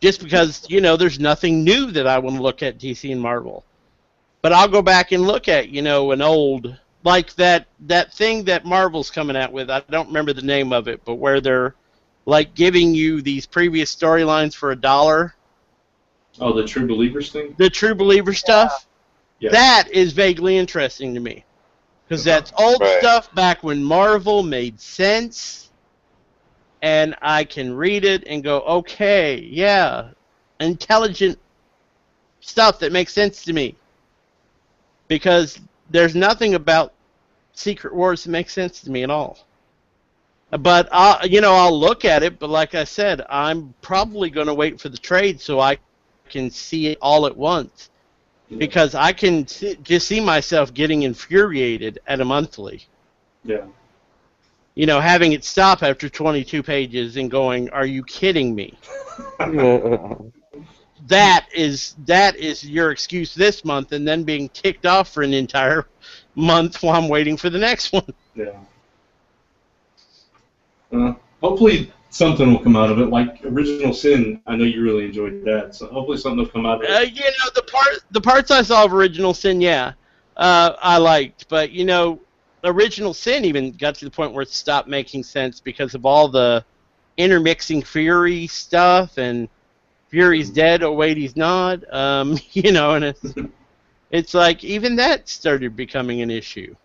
just because, there's nothing new that I want to look at DC and Marvel. But I'll go back and look at, an old, like that thing that Marvel's coming out with. I don't remember the name of it, but where they're like giving you these previous storylines for $1. Oh, the True Believers thing? The True Believer stuff? Yeah. That is vaguely interesting to me. Because that's old stuff back when Marvel made sense, and I can read it and go, okay, yeah, intelligent stuff that makes sense to me. Because there's nothing about Secret Wars that makes sense to me at all. But I'll look at it. But like I said, I'm probably going to wait for the trade so I can see it all at once, because I can just see myself getting infuriated at a monthly. Yeah. Having it stop after 22 pages and going, "Are you kidding me?" That is your excuse this month, and then being ticked off for an entire month while I'm waiting for the next one. Yeah. Hopefully something will come out of it, like Original Sin. I know you really enjoyed that, so hopefully something will come out of it. The parts I saw of Original Sin, I liked, but Original Sin even got to the point where it stopped making sense because of all the intermixing Fury stuff, and Fury's dead. Oh wait, he's not. And it's like even that started becoming an issue.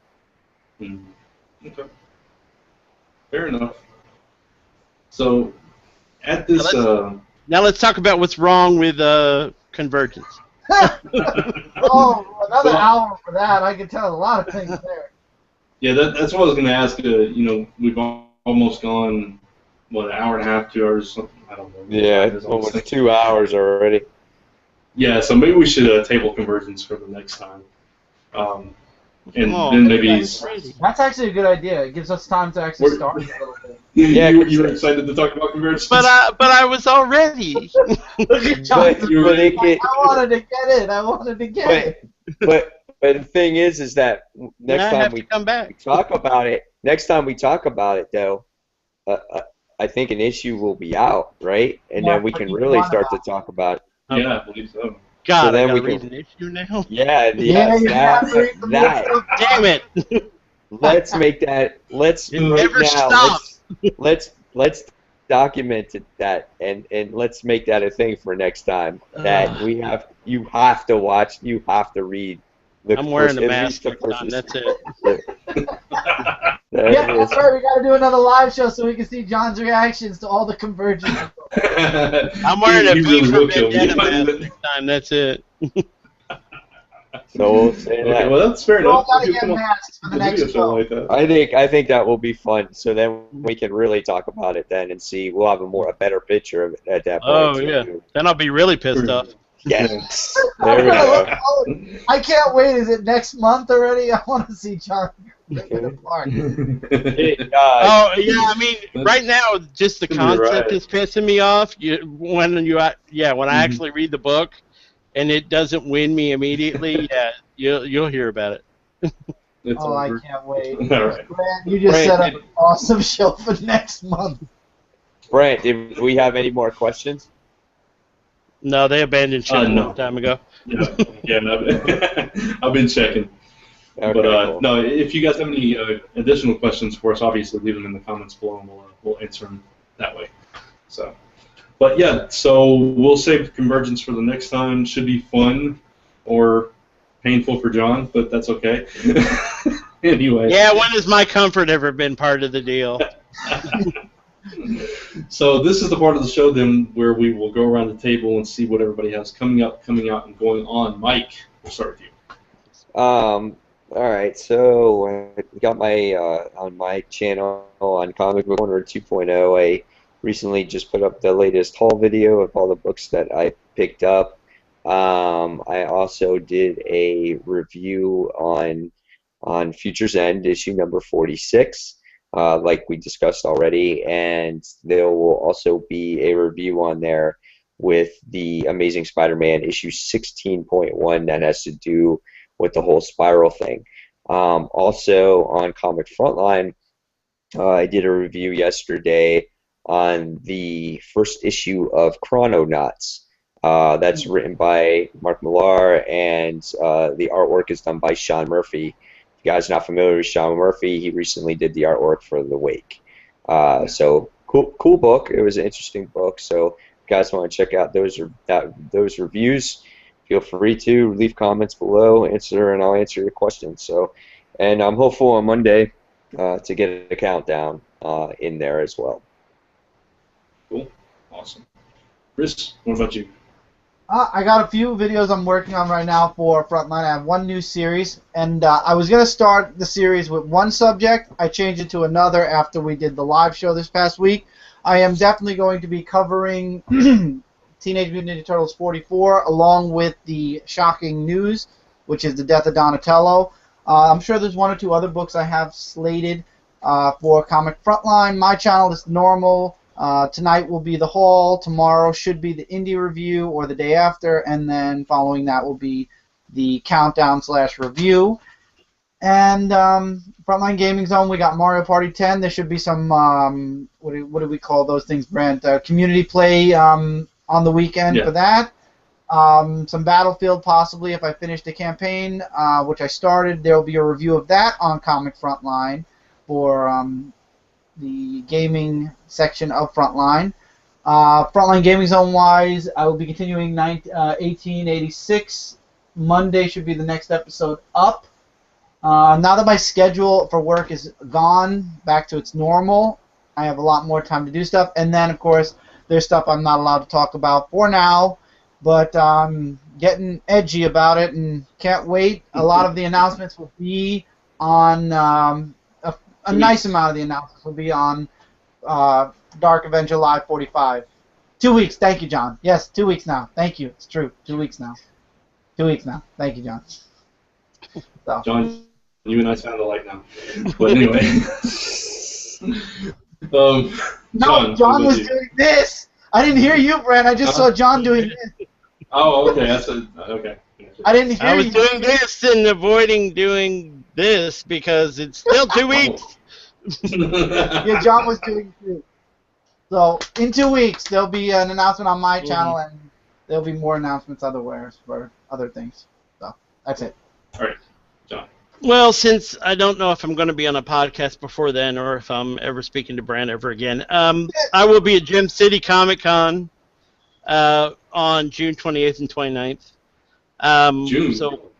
Okay. Fair enough. So, at this... Now let's talk about what's wrong with Convergence. Oh, another hour for that. I can tell a lot of things there. Yeah, that's what I was going to ask. We've almost gone, an hour and a half, 2 hours, something. I don't know. Yeah, it's almost 2 hours already. Yeah, so maybe we should table Convergence for the next time. Then maybe... That's actually a good idea. It gives us time to actually start a little bit. Yeah, you were excited to talk about Convergence? But I was already. Look at John. I wanted to get it. I wanted to get it. But the thing is that next time we talk about it, though, I think an issue will be out, right? And then we can really start to talk about it. Yeah, I believe so. God, so then I we gotta can read an issue now? Yeah, that. Damn it. Let's make that. Let's never stop. Let's document that and let's make that a thing for next time. That you have to watch. You have to read. I'm wearing a mask. That's it. Yeah, that's right. We got to do another live show so we can see John's reactions to all the Convergence. I'm wearing a V for Vendetta mask next time. That's it. So we'll say that. Okay, well, that's fair enough. We'll get masks for the next show. Like that. I think that will be fun. So then we can really talk about it then and see. We'll have a better picture of it at that point. Oh yeah. Then I'll be really pissed off. Yes. There we go. I can't wait. Is it next month already? I want to see John rip it apart. Oh yeah, I mean, right now just the concept is pissing me off. When I actually read the book, and it doesn't win me immediately, you'll hear about it. It's Oh, over. I can't wait. All right. Brant, you just Brant, set up an awesome show for next month. Brant, did we have any more questions? No, they abandoned ship a No. long time ago. Yeah, no, I've been checking. Okay, But cool. no, if you guys have any additional questions for us, obviously leave them in the comments below, and we'll answer them that way. So, but yeah, so we'll save Convergence for the next time. Should be fun or painful for John, but that's okay. Anyway. Yeah, when has my comfort ever been part of the deal? So this is the part of the show then where we will go around the table and see what everybody has coming up, coming out, and going on. Mike, we'll start with you. All right, so I got my on my channel on Comic Book Corner 2.0. I recently just put up the latest haul video of all the books that I picked up. I also did a review on Future's End issue number 46, like we discussed already, and there will also be a review on there with the Amazing Spider-Man issue 16.1 that has to do with the whole spiral thing. Also on Comic Frontline, I did a review yesterday on the first issue of Chrononauts. That's written by Mark Millar, and the artwork is done by Sean Murphy. If you guys are not familiar with Sean Murphy, he recently did the artwork for The Wake. So cool book. It was an interesting book. So if you guys want to check out those reviews, feel free to leave comments below, and I'll answer your questions. So, and I'm hopeful on Monday to get a countdown in there as well. Cool. Awesome. Chris, what about you? I got a few videos I'm working on right now for Frontline. I have one new series, and I was going to start the series with one subject. I changed it to another after we did the live show this past week. I am definitely going to be covering Teenage Mutant Ninja Turtles 44, along with the shocking news, which is the death of Donatello. I'm sure there's one or two other books I have slated for Comic Frontline. My channel is normal. Tonight will be the haul. Tomorrow should be the indie review, or the day after, and then following that will be the countdown/review. And Frontline Gaming Zone, we got Mario Party 10. There should be some what do we call those things, Brant? Community play on the weekend for that. Some Battlefield possibly if I finish the campaign, which I started. There will be a review of that on Comic Frontline for the gaming section of Frontline. Frontline Gaming Zone wise, I will be continuing 1886. Monday should be the next episode up. Now that my schedule for work is gone back to its normal, I have a lot more time to do stuff. And then, of course, there's stuff I'm not allowed to talk about for now, but I'm getting edgy about it and can't wait. A lot of the announcements will be on a nice amount of the announcements will be on Dark Avenger Live 45. 2 weeks. Thank you, John. Yes, 2 weeks now. Thank you. It's true. 2 weeks now. 2 weeks now. Thank you, John. So. John, you and I sound alike now. But anyway. No, John was doing this. I didn't hear you, Brant. I just saw John doing this. Oh, okay. Okay. I didn't hear you. I was doing this and avoiding doing this because it's still 2 weeks. Yeah, John was doing it too. So, in 2 weeks, there'll be an announcement on my channel, and there'll be more announcements otherwhere for other things. So, that's it. All right, John. Well, since I don't know if I'm going to be on a podcast before then or if I'm ever speaking to Brant ever again, I will be at Gem City Comic Con on June 28th and 29th. June? So,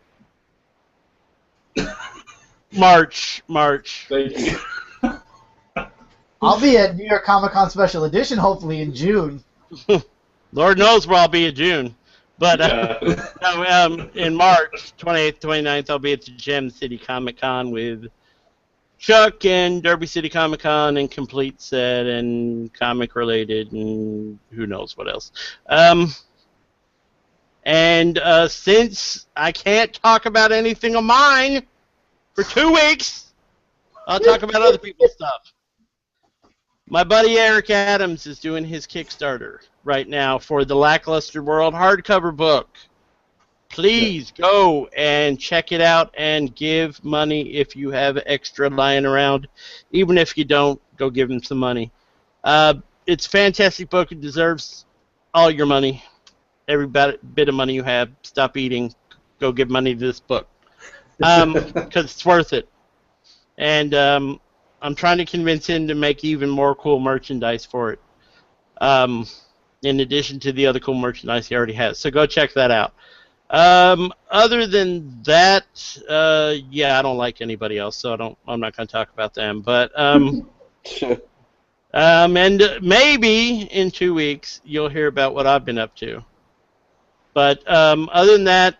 March. Thank you. I'll be at New York Comic Con Special Edition, hopefully in June. Lord knows where I'll be in June. But in March 28th, 29th, I'll be at the Gem City Comic Con with Chuck and Derby City Comic Con and Complete Set and comic related and who knows what else. And since I can't talk about anything of mine for 2 weeks, I'll talk about other people's stuff. My buddy Eric Adams is doing his Kickstarter right now for the Lackluster World hardcover book. please go and check it out and give money if you have extra lying around. Even if you don't, go give them some money. It's a fantastic book. It deserves all your money. Every bit of money you have. Stop eating. Go give money to this book. Because it's worth it. And I'm trying to convince him to make even more cool merchandise for it. In addition to the other cool merchandise he already has. So go check that out. Other than that, yeah, I don't like anybody else, so I'm not going to talk about them. But and maybe in 2 weeks you'll hear about what I've been up to. But other than that,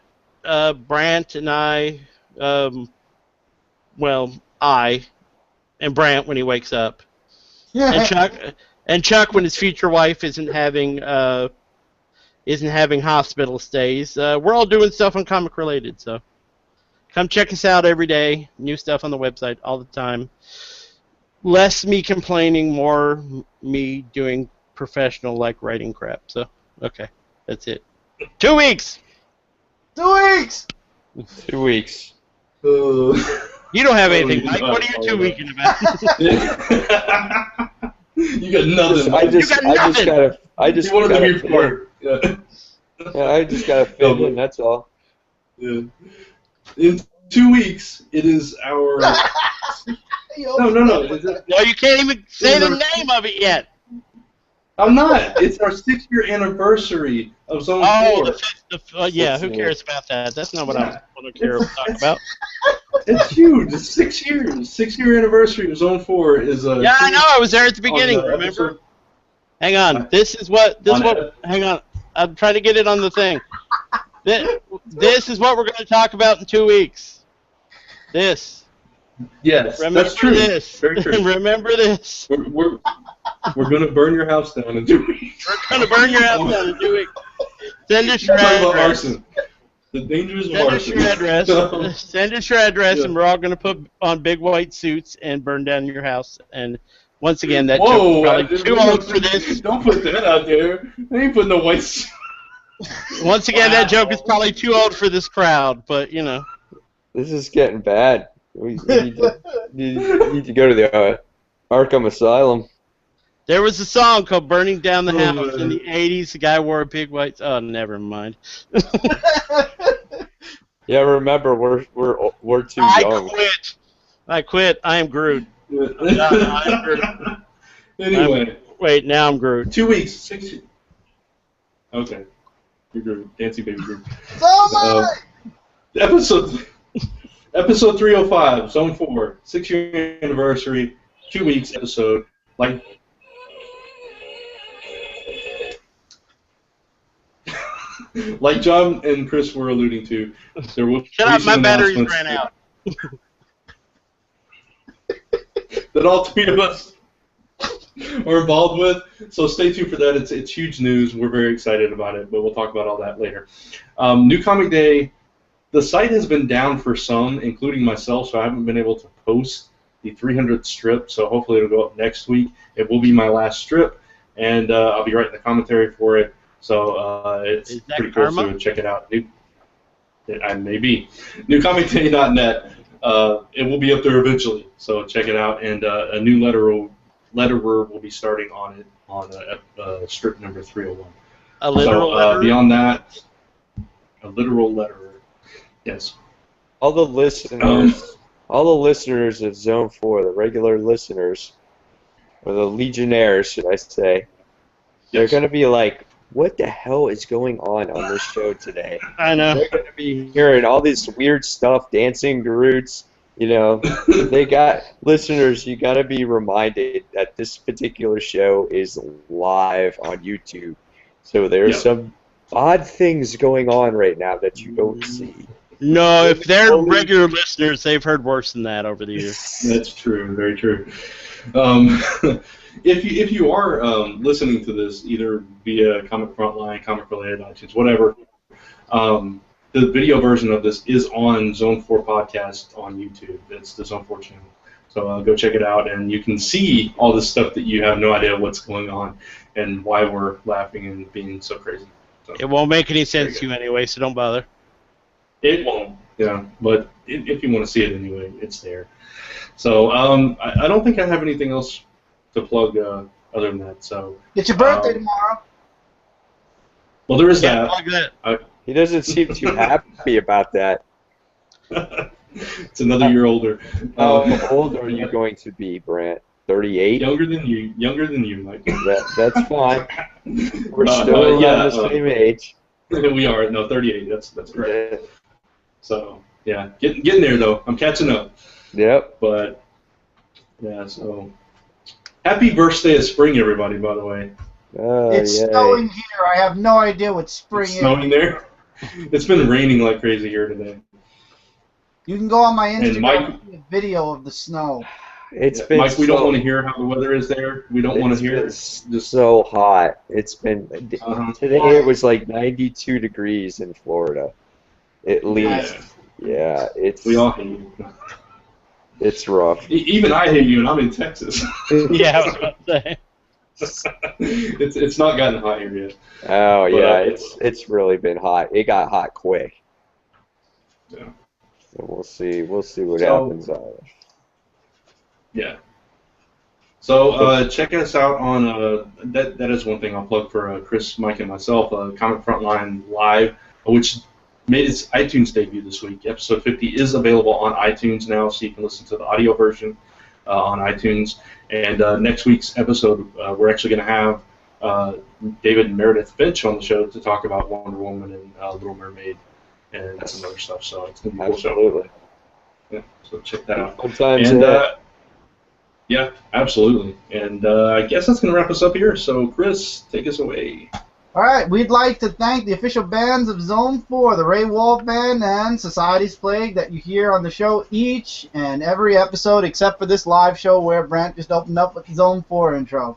Brant and I, I and Brant when he wakes up, and Chuck when his future wife isn't having hospital stays. We're all doing stuff on comic related, so come check us out every day. New stuff on the website all the time. Less me complaining, more me doing professional like writing crap. So okay, that's it. 2 weeks. 2 weeks. 2 weeks. You don't have anything, Mike. What are you 2 weeking about? You got nothing. I just gotta fit in. That's all. Yeah. In 2 weeks, it is our. No. Well, you can't even say the name of it yet. I'm not. It's our 6-year anniversary of Zone 4. Yeah, who cares about that? That's not what I want to care talk about. It's huge. It's 6 years. 6-year anniversary of Zone 4 is a. Yeah, I know. I was there at the beginning. Remember? Hang on. Hang on. I'm trying to get it on the thing. This is what we're going to talk about in 2 weeks. This. Yes, Remember that's true. This. Very true. Remember this. We're going to burn your house down in 2 weeks. We're going to burn your house down in 2 weeks. Send us your address. The dangers of arson. Send us your address, and we're all going to put on big white suits and burn down your house. And once again, that joke is probably too old for this. Don't put that out there. I ain't putting no white suit. Once again, that joke is probably too old for this crowd, but you know. This is getting bad. We need to go to the Arkham Asylum. There was a song called "Burning Down the House" in the '80s. The guy wore a big white. Oh, never mind. Yeah, remember we're too young. I quit. I am Groot. I'm Groot. Anyway. Wait, now I'm Groot. 2 weeks. 6 years. Okay. You're Groot. Dancing baby Groot. Episode 305, Zone 4, 6-year anniversary, 2 weeks episode. Like John and Chris were alluding to, there will be Shut up, my some batteries announcements ran out. that all 3 of us are involved with. So stay tuned for that. It's huge news. We're very excited about it, but we'll talk about all that later. New Comic Day. The site has been down for some, including myself, so I haven't been able to post the 300th strip, so hopefully it'll go up next week. It will be my last strip, and I'll be writing the commentary for it, so it's pretty cool, so check it out. I may be. NewComicDay.net. It will be up there eventually, so check it out, and a new letterer will be starting on it on strip number 301. A literal letterer? Beyond that, a literal letterer. Yes. All the listeners of Zone 4, the regular listeners, or the legionnaires, should I say, they're going to be like, what the hell is going on this show today? I know. They're going to be hearing all this weird stuff, dancing Groots. You know, they got listeners. You got to be reminded that this particular show is live on YouTube. So there's some odd things going on right now that you don't see. No, if they're regular listeners, they've heard worse than that over the years. That's true, very true. If you are listening to this, either via Comic Frontline, Comic Related, iTunes, whatever, the video version of this is on Zone 4 Podcast on YouTube. It's the Zone 4 channel. So go check it out, and you can see all this stuff that you have no idea what's going on and why we're laughing and being so crazy. So, it won't make any sense to you anyway, so don't bother. It won't. Yeah, but if you want to see it anyway, it's there. So I don't think I have anything else to plug other than that. So It's your birthday tomorrow. well, there is Yeah, that. plug that. He doesn't seem too happy about that. It's another year older. How old are you going to be, Brant? 38? Younger than you, Mike. That's fine. We're still around the same age. We are. No, 38. That's correct. Yeah. So yeah, getting there though. I'm catching up. Yep. But yeah, so happy birthday of spring, everybody. By the way, It's snowing here. I have no idea what spring it's is. snowing there. It's been raining like crazy here today. You can go on my And Instagram Mike- and see a video of the snow. It's been Mike, we don't want to hear how the weather is there. We don't want to hear it. It's just so hot. It's been today. It was like 92 degrees in Florida, at least. Yeah, it's We all hate you. it's rough. Even I hate you, and I'm in Texas. Yeah, I was about to say. It's not gotten hot here yet. Oh But, yeah, it's really been hot. It got hot quick. Yeah. So we'll see what So- happens. Yeah. So check us out on that is one thing I'll plug for Chris, Mike, and myself. Comic Frontline Live, which made its iTunes debut this week. Episode 50 is available on iTunes now, so you can listen to the audio version on iTunes. And next week's episode, we're actually going to have David and Meredith Finch on the show to talk about Wonder Woman and Little Mermaid and some other stuff. So it's going to be a cool show. Absolutely. Yeah, so check that out. Sometimes And yeah, absolutely. And I guess that's going to wrap us up here. So, Chris, take us away. All right, we'd like to thank the official bands of Zone 4, the Ray Wolf Band and Society's Plague, that you hear on the show each and every episode, except for this live show where Brant just opened up with the Zone 4 intro.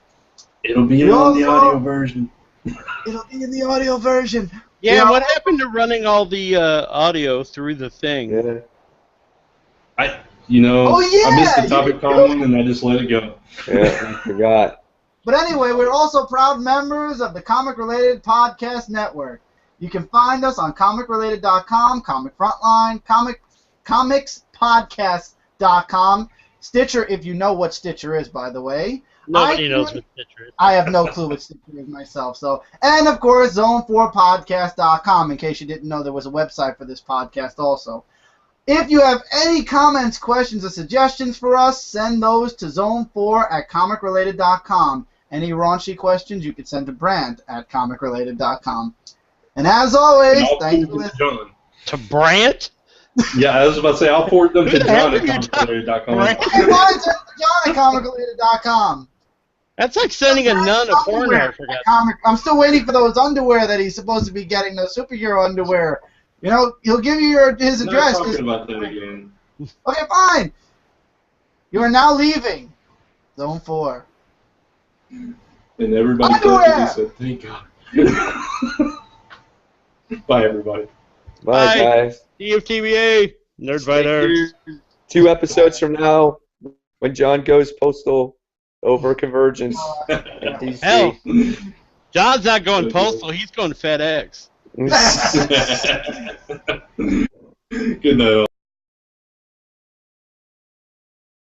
It'll be on the audio version. It'll be in the audio version. Yeah, what happened to running all the audio through the thing? yeah. I Oh, yeah, I missed the topic you- calling and I just let it go. Yeah, I forgot. But anyway, we're also proud members of the Comic Related Podcast Network. You can find us on comicrelated.com, Comic Frontline, comicspodcast.com, Stitcher, if you know what Stitcher is, by the way. Nobody knows what Stitcher is. I have no clue what Stitcher is myself. So, and of course, zone4podcast.com, in case you didn't know there was a website for this podcast also. If you have any comments, questions, or suggestions for us, send those to zone4@comicrelated.com. Any raunchy questions you can send to Brant at comicrelated.com. And as always, And I'll thanks for forward them listening. to John. To Brant? Yeah, I was about to say, I'll forward them to Who the hell John at are you comicrelated.com. Brant? Okay, fine, send it to John at comicrelated.com. That's like sending a nun a porno, for God's sake. I'm still waiting for those underwear that he's supposed to be getting, those superhero underwear. You know, he'll give you his I'm address. not talking about that again. Okay, fine. You are now leaving Zone 4. And everybody Underwear! said, thank God. Bye, everybody. Bye, Bye. guys. DFTBA, Nerdfighter. 2 episodes from now, when John goes postal over Convergence at DC. Hell, John's not going postal, he's going FedEx. Good night, all.